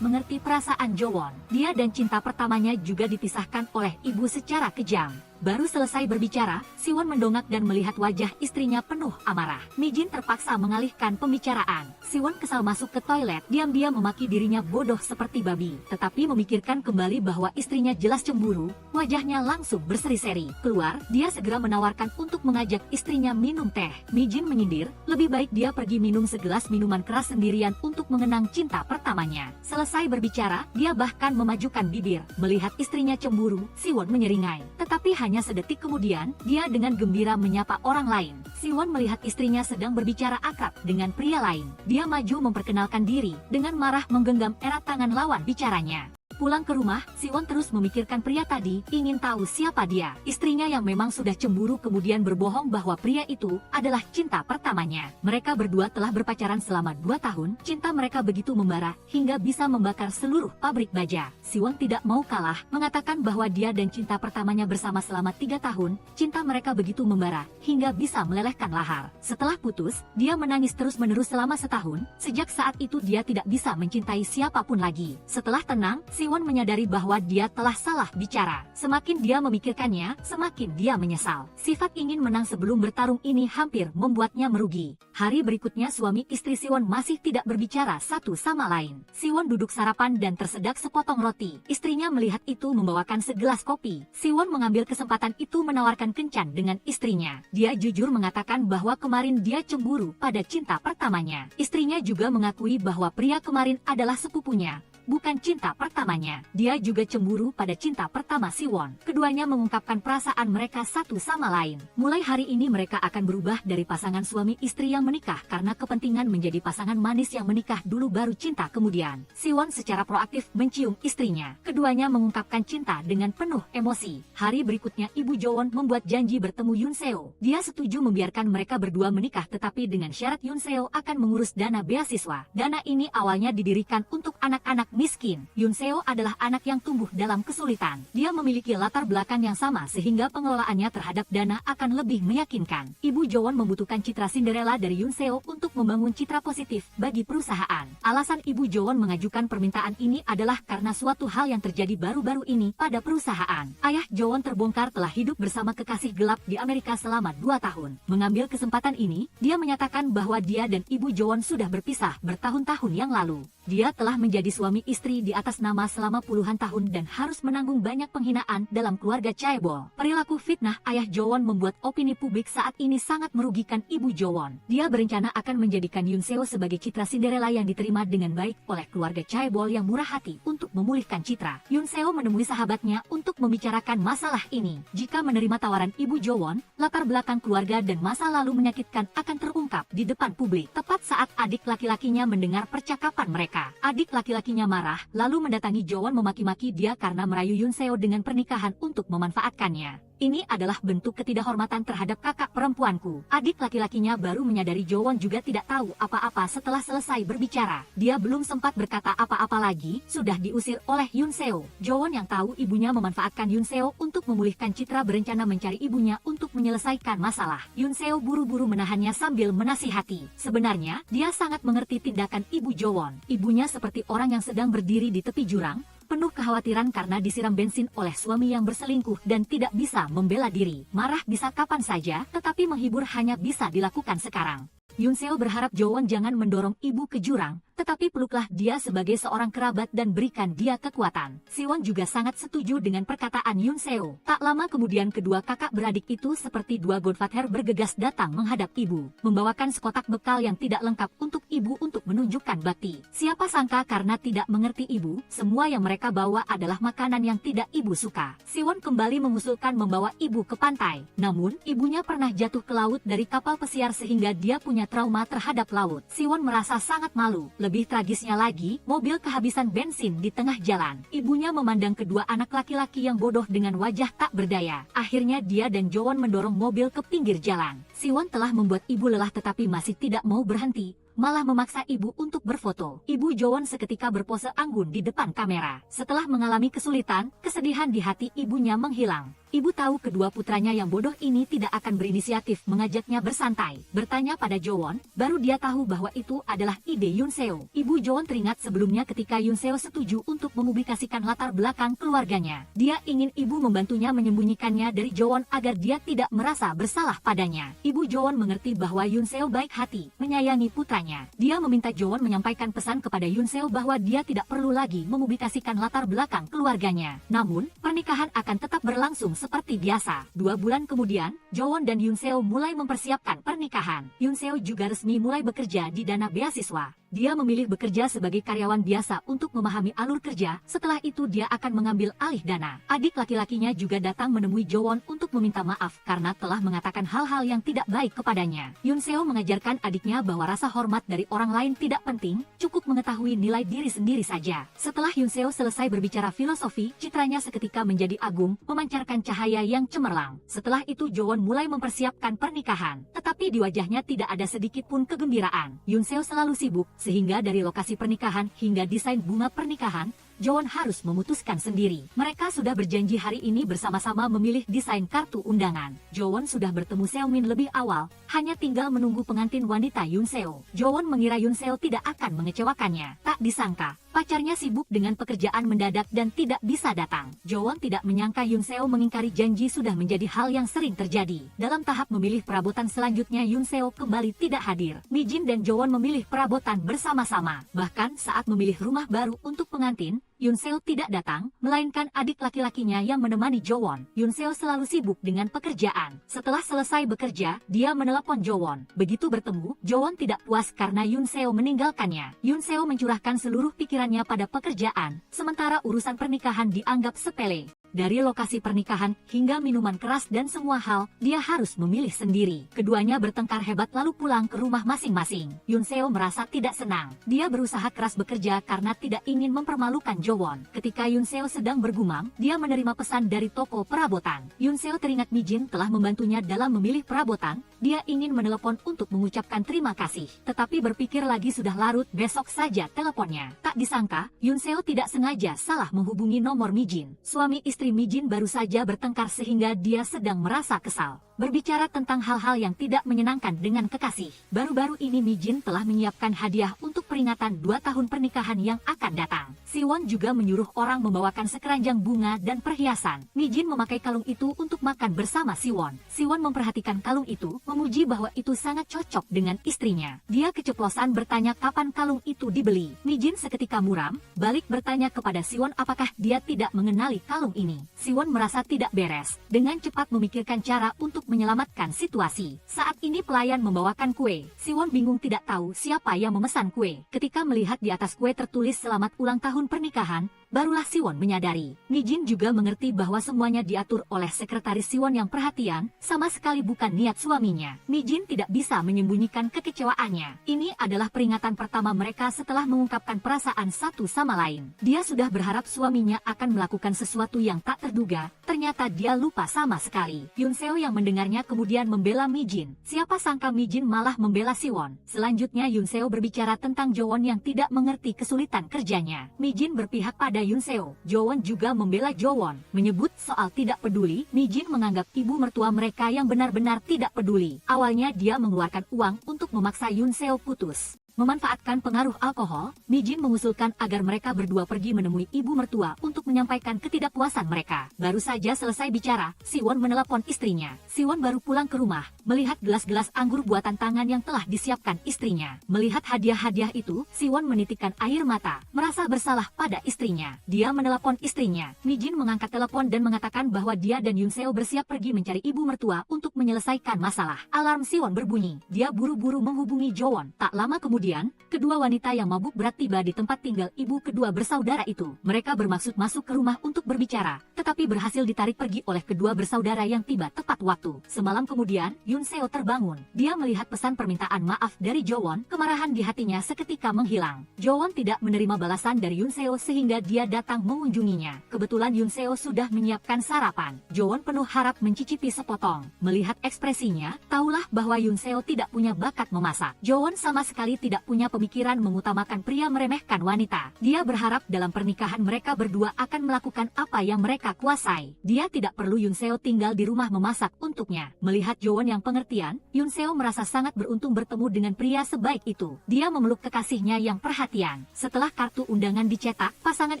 mengerti perasaan Jowon. Dia dan cinta pertamanya juga dipisahkan oleh ibu secara kejam. Baru selesai berbicara, Siwon mendongak dan melihat wajah istrinya penuh amarah. Mijin terpaksa mengalihkan pembicaraan. Siwon kesal masuk ke toilet, diam-diam memaki dirinya bodoh seperti babi. Tetapi memikirkan kembali bahwa istrinya jelas cemburu, wajahnya langsung berseri-seri. Keluar, dia segera menawarkan untuk mengajak istrinya minum teh. Mijin menyindir, lebih baik dia pergi minum segelas minuman keras sendirian untuk mengenang cinta pertamanya. Selesai berbicara, dia bahkan memajukan bibir. Melihat istrinya cemburu, Siwon menyeringai. Tetapi hanya sedetik kemudian, dia dengan gembira menyapa orang lain. Siwon melihat istrinya sedang berbicara akrab dengan pria lain. Dia maju memperkenalkan diri, dengan marah menggenggam erat tangan lawan bicaranya. Pulang ke rumah, Siwon terus memikirkan pria tadi, ingin tahu siapa dia. Istrinya yang memang sudah cemburu kemudian berbohong bahwa pria itu adalah cinta pertamanya. Mereka berdua telah berpacaran selama 2 tahun, cinta mereka begitu membara, hingga bisa membakar seluruh pabrik baja. Siwon tidak mau kalah, mengatakan bahwa dia dan cinta pertamanya bersama selama 3 tahun, cinta mereka begitu membara, hingga bisa melelehkan lahar. Setelah putus, dia menangis terus-menerus selama setahun, sejak saat itu dia tidak bisa mencintai siapapun lagi. Setelah tenang, Siwon menyadari bahwa dia telah salah bicara. Semakin dia memikirkannya, semakin dia menyesal. Sifat ingin menang sebelum bertarung ini hampir membuatnya merugi. Hari berikutnya suami istri Siwon masih tidak berbicara satu sama lain. Siwon duduk sarapan dan tersedak sepotong roti. Istrinya melihat itu membawakan segelas kopi. Siwon mengambil kesempatan itu menawarkan kencan dengan istrinya. Dia jujur mengatakan bahwa kemarin dia cemburu pada cinta pertamanya. Istrinya juga mengakui bahwa pria kemarin adalah sepupunya, bukan cinta pertamanya. Dia juga cemburu pada cinta pertama Siwon. Keduanya mengungkapkan perasaan mereka satu sama lain. Mulai hari ini mereka akan berubah dari pasangan suami istri yang menikah karena kepentingan menjadi pasangan manis yang menikah dulu baru cinta kemudian. Siwon secara proaktif mencium istrinya. Keduanya mengungkapkan cinta dengan penuh emosi. Hari berikutnya Ibu Jowon membuat janji bertemu Yoon Seo. Dia setuju membiarkan mereka berdua menikah tetapi dengan syarat Yoon Seo akan mengurus dana beasiswa. Dana ini awalnya didirikan untuk anak-anak miskin. Yoon Seo adalah anak yang tumbuh dalam kesulitan. Dia memiliki latar belakang yang sama sehingga pengelolaannya terhadap dana akan lebih meyakinkan. Ibu Jowon membutuhkan citra Cinderella dari Yoon Seo untuk membangun citra positif bagi perusahaan. Alasan Ibu Jowon mengajukan permintaan ini adalah karena suatu hal yang terjadi baru-baru ini pada perusahaan. Ayah Jowon terbongkar telah hidup bersama kekasih gelap di Amerika selama 2 tahun. Mengambil kesempatan ini, dia menyatakan bahwa dia dan Ibu Jowon sudah berpisah bertahun-tahun yang lalu. Dia telah menjadi suami istri di atas nama selama puluhan tahun dan harus menanggung banyak penghinaan dalam keluarga Chaebol. Perilaku fitnah ayah Jowon membuat opini publik saat ini sangat merugikan Ibu Jowon. Dia berencana akan menjadikan Yoon Seo sebagai citra Cinderella yang diterima dengan baik oleh keluarga Chaebol yang murah hati untuk memulihkan citra. Yoon Seo menemui sahabatnya untuk membicarakan masalah ini. Jika menerima tawaran Ibu Jowon, latar belakang keluarga dan masa lalu menyakitkan akan terungkap di depan publik. Tepat saat adik laki-lakinya mendengar percakapan mereka, adik laki-lakinya marah, lalu mendatangi Jowon memaki-maki dia karena merayu Yoon Seo dengan pernikahan untuk memanfaatkannya. Ini adalah bentuk ketidakhormatan terhadap kakak perempuanku. Adik laki-lakinya baru menyadari Jowon juga tidak tahu apa-apa setelah selesai berbicara. Dia belum sempat berkata apa-apa lagi, sudah diusir oleh Yoon Seo. Jowon yang tahu ibunya memanfaatkan Yoon Seo untuk memulihkan citra berencana mencari ibunya untuk menyelesaikan masalah. Yoon Seo buru-buru menahannya sambil menasihati. Sebenarnya, dia sangat mengerti tindakan Ibu Jowon. Ibunya seperti orang yang sedang berdiri di tepi jurang, penuh kekhawatiran karena disiram bensin oleh suami yang berselingkuh dan tidak bisa membela diri. Marah bisa kapan saja, tetapi menghibur hanya bisa dilakukan sekarang. Yoon Seo berharap Jowon jangan mendorong ibu ke jurang, tetapi peluklah dia sebagai seorang kerabat dan berikan dia kekuatan. Siwon juga sangat setuju dengan perkataan Yoon Seo. Tak lama kemudian kedua kakak beradik itu seperti dua godfather bergegas datang menghadap ibu, membawakan sekotak bekal yang tidak lengkap untuk ibu untuk menunjukkan bakti. Siapa sangka karena tidak mengerti ibu, semua yang mereka bawa adalah makanan yang tidak ibu suka. Siwon kembali mengusulkan membawa ibu ke pantai, namun ibunya pernah jatuh ke laut dari kapal pesiar sehingga dia punya trauma terhadap laut. Siwon merasa sangat malu. Lebih tragisnya lagi, mobil kehabisan bensin di tengah jalan. Ibunya memandang kedua anak laki-laki yang bodoh dengan wajah tak berdaya. Akhirnya dia dan Jowon mendorong mobil ke pinggir jalan. Siwon telah membuat ibu lelah tetapi masih tidak mau berhenti, malah memaksa ibu untuk berfoto. Ibu Jowon seketika berpose anggun di depan kamera. Setelah mengalami kesulitan, kesedihan di hati ibunya menghilang. Ibu tahu kedua putranya yang bodoh ini tidak akan berinisiatif mengajaknya bersantai. Bertanya pada Jowon, baru dia tahu bahwa itu adalah ide Yoon Seo. Ibu Jowon teringat sebelumnya ketika Yoon Seo setuju untuk mempublikasikan latar belakang keluarganya. Dia ingin ibu membantunya menyembunyikannya dari Jowon agar dia tidak merasa bersalah padanya. Ibu Jowon mengerti bahwa Yoon Seo baik hati, menyayangi putranya. Dia meminta Jowon menyampaikan pesan kepada Yoon Seo bahwa dia tidak perlu lagi mempublikasikan latar belakang keluarganya. Namun, pernikahan akan tetap berlangsung seperti biasa. 2 bulan kemudian, Jowon dan Yoon Seo mulai mempersiapkan pernikahan. Yoon Seo juga resmi mulai bekerja di Dana Beasiswa. Dia memilih bekerja sebagai karyawan biasa untuk memahami alur kerja, setelah itu dia akan mengambil alih dana. Adik laki-lakinya juga datang menemui Jowon untuk meminta maaf karena telah mengatakan hal-hal yang tidak baik kepadanya. Yoon Seo mengajarkan adiknya bahwa rasa hormat dari orang lain tidak penting, cukup mengetahui nilai diri sendiri saja. Setelah Yoon Seo selesai berbicara filosofi, citranya seketika menjadi agung, memancarkan cahaya yang cemerlang. Setelah itu Jowon mulai mempersiapkan pernikahan, tetapi di wajahnya tidak ada sedikit pun kegembiraan. Yoon Seo selalu sibuk, sehingga dari lokasi pernikahan hingga desain bunga pernikahan, Jowon harus memutuskan sendiri. Mereka sudah berjanji hari ini bersama-sama memilih desain kartu undangan. Jowon sudah bertemu Seomin lebih awal, hanya tinggal menunggu pengantin wanita Yoon Seo. Jowon mengira Yoon Seo tidak akan mengecewakannya. Tak disangka, pacarnya sibuk dengan pekerjaan mendadak dan tidak bisa datang. Jowon tidak menyangka Yoon Seo mengingkari janji sudah menjadi hal yang sering terjadi. Dalam tahap memilih perabotan selanjutnya Yoon Seo kembali tidak hadir. Mi Jin dan Jowon memilih perabotan bersama-sama. Bahkan saat memilih rumah baru untuk pengantin, Yoon Seo tidak datang, melainkan adik laki-lakinya yang menemani Jowon. Yoon Seo selalu sibuk dengan pekerjaan. Setelah selesai bekerja, dia menelepon Jowon. Begitu bertemu, Jowon tidak puas karena Yoon Seo meninggalkannya. Yoon Seo mencurahkan seluruh pikirannya pada pekerjaan, sementara urusan pernikahan dianggap sepele. Dari lokasi pernikahan hingga minuman keras dan semua hal, dia harus memilih sendiri. Keduanya bertengkar hebat lalu pulang ke rumah masing-masing. Yoon Seo merasa tidak senang. Dia berusaha keras bekerja karena tidak ingin mempermalukan Jo-won. Ketika Yoon Seo sedang bergumam, dia menerima pesan dari toko perabotan. Yoon Seo teringat Mi Jin telah membantunya dalam memilih perabotan. Dia ingin menelepon untuk mengucapkan terima kasih. Tetapi berpikir lagi sudah larut, besok saja teleponnya. Tak disangka, Yoon Seo tidak sengaja salah menghubungi nomor Mi Jin. Suami istri Mi Jin baru saja bertengkar sehingga dia sedang merasa kesal. Berbicara tentang hal-hal yang tidak menyenangkan dengan kekasih. Baru-baru ini Mi Jin telah menyiapkan hadiah untuk peringatan 2 tahun pernikahan yang akan datang. Siwon juga menyuruh orang membawakan sekeranjang bunga dan perhiasan. Mi Jin memakai kalung itu untuk makan bersama Siwon. Siwon memperhatikan kalung itu, memuji bahwa itu sangat cocok dengan istrinya. Dia keceplosan bertanya kapan kalung itu dibeli. Mi Jin seketika muram, balik bertanya kepada Siwon apakah dia tidak mengenali kalung ini. Siwon merasa tidak beres, dengan cepat memikirkan cara untuk menyelamatkan situasi. Saat ini pelayan membawakan kue. Siwon bingung tidak tahu siapa yang memesan kue. Ketika melihat di atas kue tertulis selamat ulang tahun pernikahan, barulah Siwon menyadari. Mi Jin juga mengerti bahwa semuanya diatur oleh sekretaris Siwon yang perhatian, sama sekali bukan niat suaminya. Mi Jin tidak bisa menyembunyikan kekecewaannya. Ini adalah peringatan pertama mereka setelah mengungkapkan perasaan satu sama lain. Dia sudah berharap suaminya akan melakukan sesuatu yang tak terduga, ternyata dia lupa sama sekali. Yoon Seo yang mendengarnya kemudian membela Mi Jin. Siapa sangka Mi Jin malah membela Siwon. Selanjutnya Yoon Seo berbicara tentang Jo-won yang tidak mengerti kesulitan kerjanya. Mi Jin berpihak pada Yoon Seo. Jo-won juga membela Jo-won. Menyebut soal tidak peduli, Mi Jin menganggap ibu mertua mereka yang benar-benar tidak peduli. Awalnya dia mengeluarkan uang untuk memaksa Yoon Seo putus. Memanfaatkan pengaruh alkohol, Mi Jin mengusulkan agar mereka berdua pergi menemui ibu mertua untuk menyampaikan ketidakpuasan mereka. Baru saja selesai bicara, Siwon menelepon istrinya. Siwon baru pulang ke rumah, melihat gelas-gelas anggur buatan tangan yang telah disiapkan istrinya. Melihat hadiah-hadiah itu, Siwon menitikkan air mata, merasa bersalah pada istrinya. Dia menelepon istrinya. Mi Jin mengangkat telepon dan mengatakan bahwa dia dan Yoon Seo bersiap pergi mencari ibu mertua untuk menyelesaikan masalah. Alarm Siwon berbunyi. Dia buru-buru menghubungi Jo-won. Tak lama kemudian, kedua wanita yang mabuk berat tiba di tempat tinggal ibu kedua bersaudara itu. Mereka bermaksud masuk ke rumah untuk berbicara, tetapi berhasil ditarik pergi oleh kedua bersaudara yang tiba tepat waktu. Semalam kemudian, Yoon Seo terbangun. Dia melihat pesan permintaan maaf dari Jo-won, kemarahan di hatinya seketika menghilang. Jo-won tidak menerima balasan dari Yoon Seo sehingga dia datang mengunjunginya. Kebetulan Yoon Seo sudah menyiapkan sarapan. Jo-won penuh harap mencicipi sepotong. Melihat ekspresinya, tahulah bahwa Yoon Seo tidak punya bakat memasak. Jo-won sama sekali tidak punya pemikiran mengutamakan pria meremehkan wanita. Dia berharap dalam pernikahan mereka berdua akan melakukan apa yang mereka kuasai. Dia tidak perlu Yoon Seo tinggal di rumah memasak untuknya. Melihat Jo-won yang pengertian, Yoon Seo merasa sangat beruntung bertemu dengan pria sebaik itu. Dia memeluk kekasihnya yang perhatian. Setelah kartu undangan dicetak, pasangan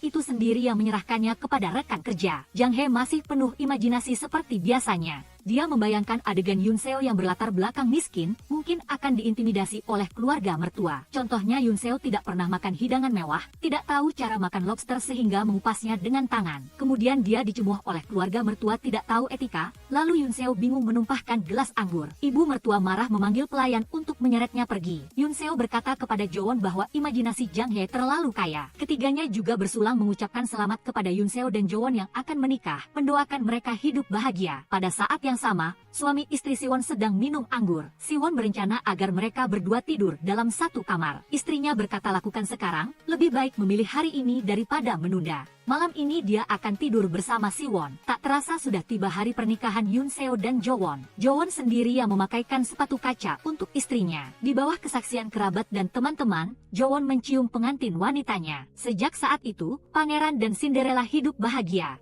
itu sendiri yang menyerahkannya kepada rekan kerja. Jang Hae masih penuh imajinasi seperti biasanya. Dia membayangkan adegan Yoon Seo yang berlatar belakang miskin, mungkin akan diintimidasi oleh keluarga mertua. Contohnya Yoon Seo tidak pernah makan hidangan mewah, tidak tahu cara makan lobster sehingga mengupasnya dengan tangan. Kemudian dia dicemooh oleh keluarga mertua tidak tahu etika, lalu Yoon Seo bingung menumpahkan gelas anggur. Ibu mertua marah memanggil pelayan untuk menyeretnya pergi. Yoon Seo berkata kepada Jo-won bahwa imajinasi Jang Hae terlalu kaya. Ketiganya juga bersulang mengucapkan selamat kepada Yoon Seo dan Jo-won yang akan menikah, mendoakan mereka hidup bahagia. Pada saat yang sama, suami istri Siwon sedang minum anggur. Siwon berencana agar mereka berdua tidur dalam satu kamar. Istrinya berkata lakukan sekarang, lebih baik memilih hari ini daripada menunda. Malam ini dia akan tidur bersama Siwon. Tak terasa sudah tiba hari pernikahan Yoon Seo dan Jo-won. Jo-won sendiri yang memakaikan sepatu kaca untuk istrinya. Di bawah kesaksian kerabat dan teman-teman, Jo-won mencium pengantin wanitanya. Sejak saat itu, pangeran dan Cinderella hidup bahagia.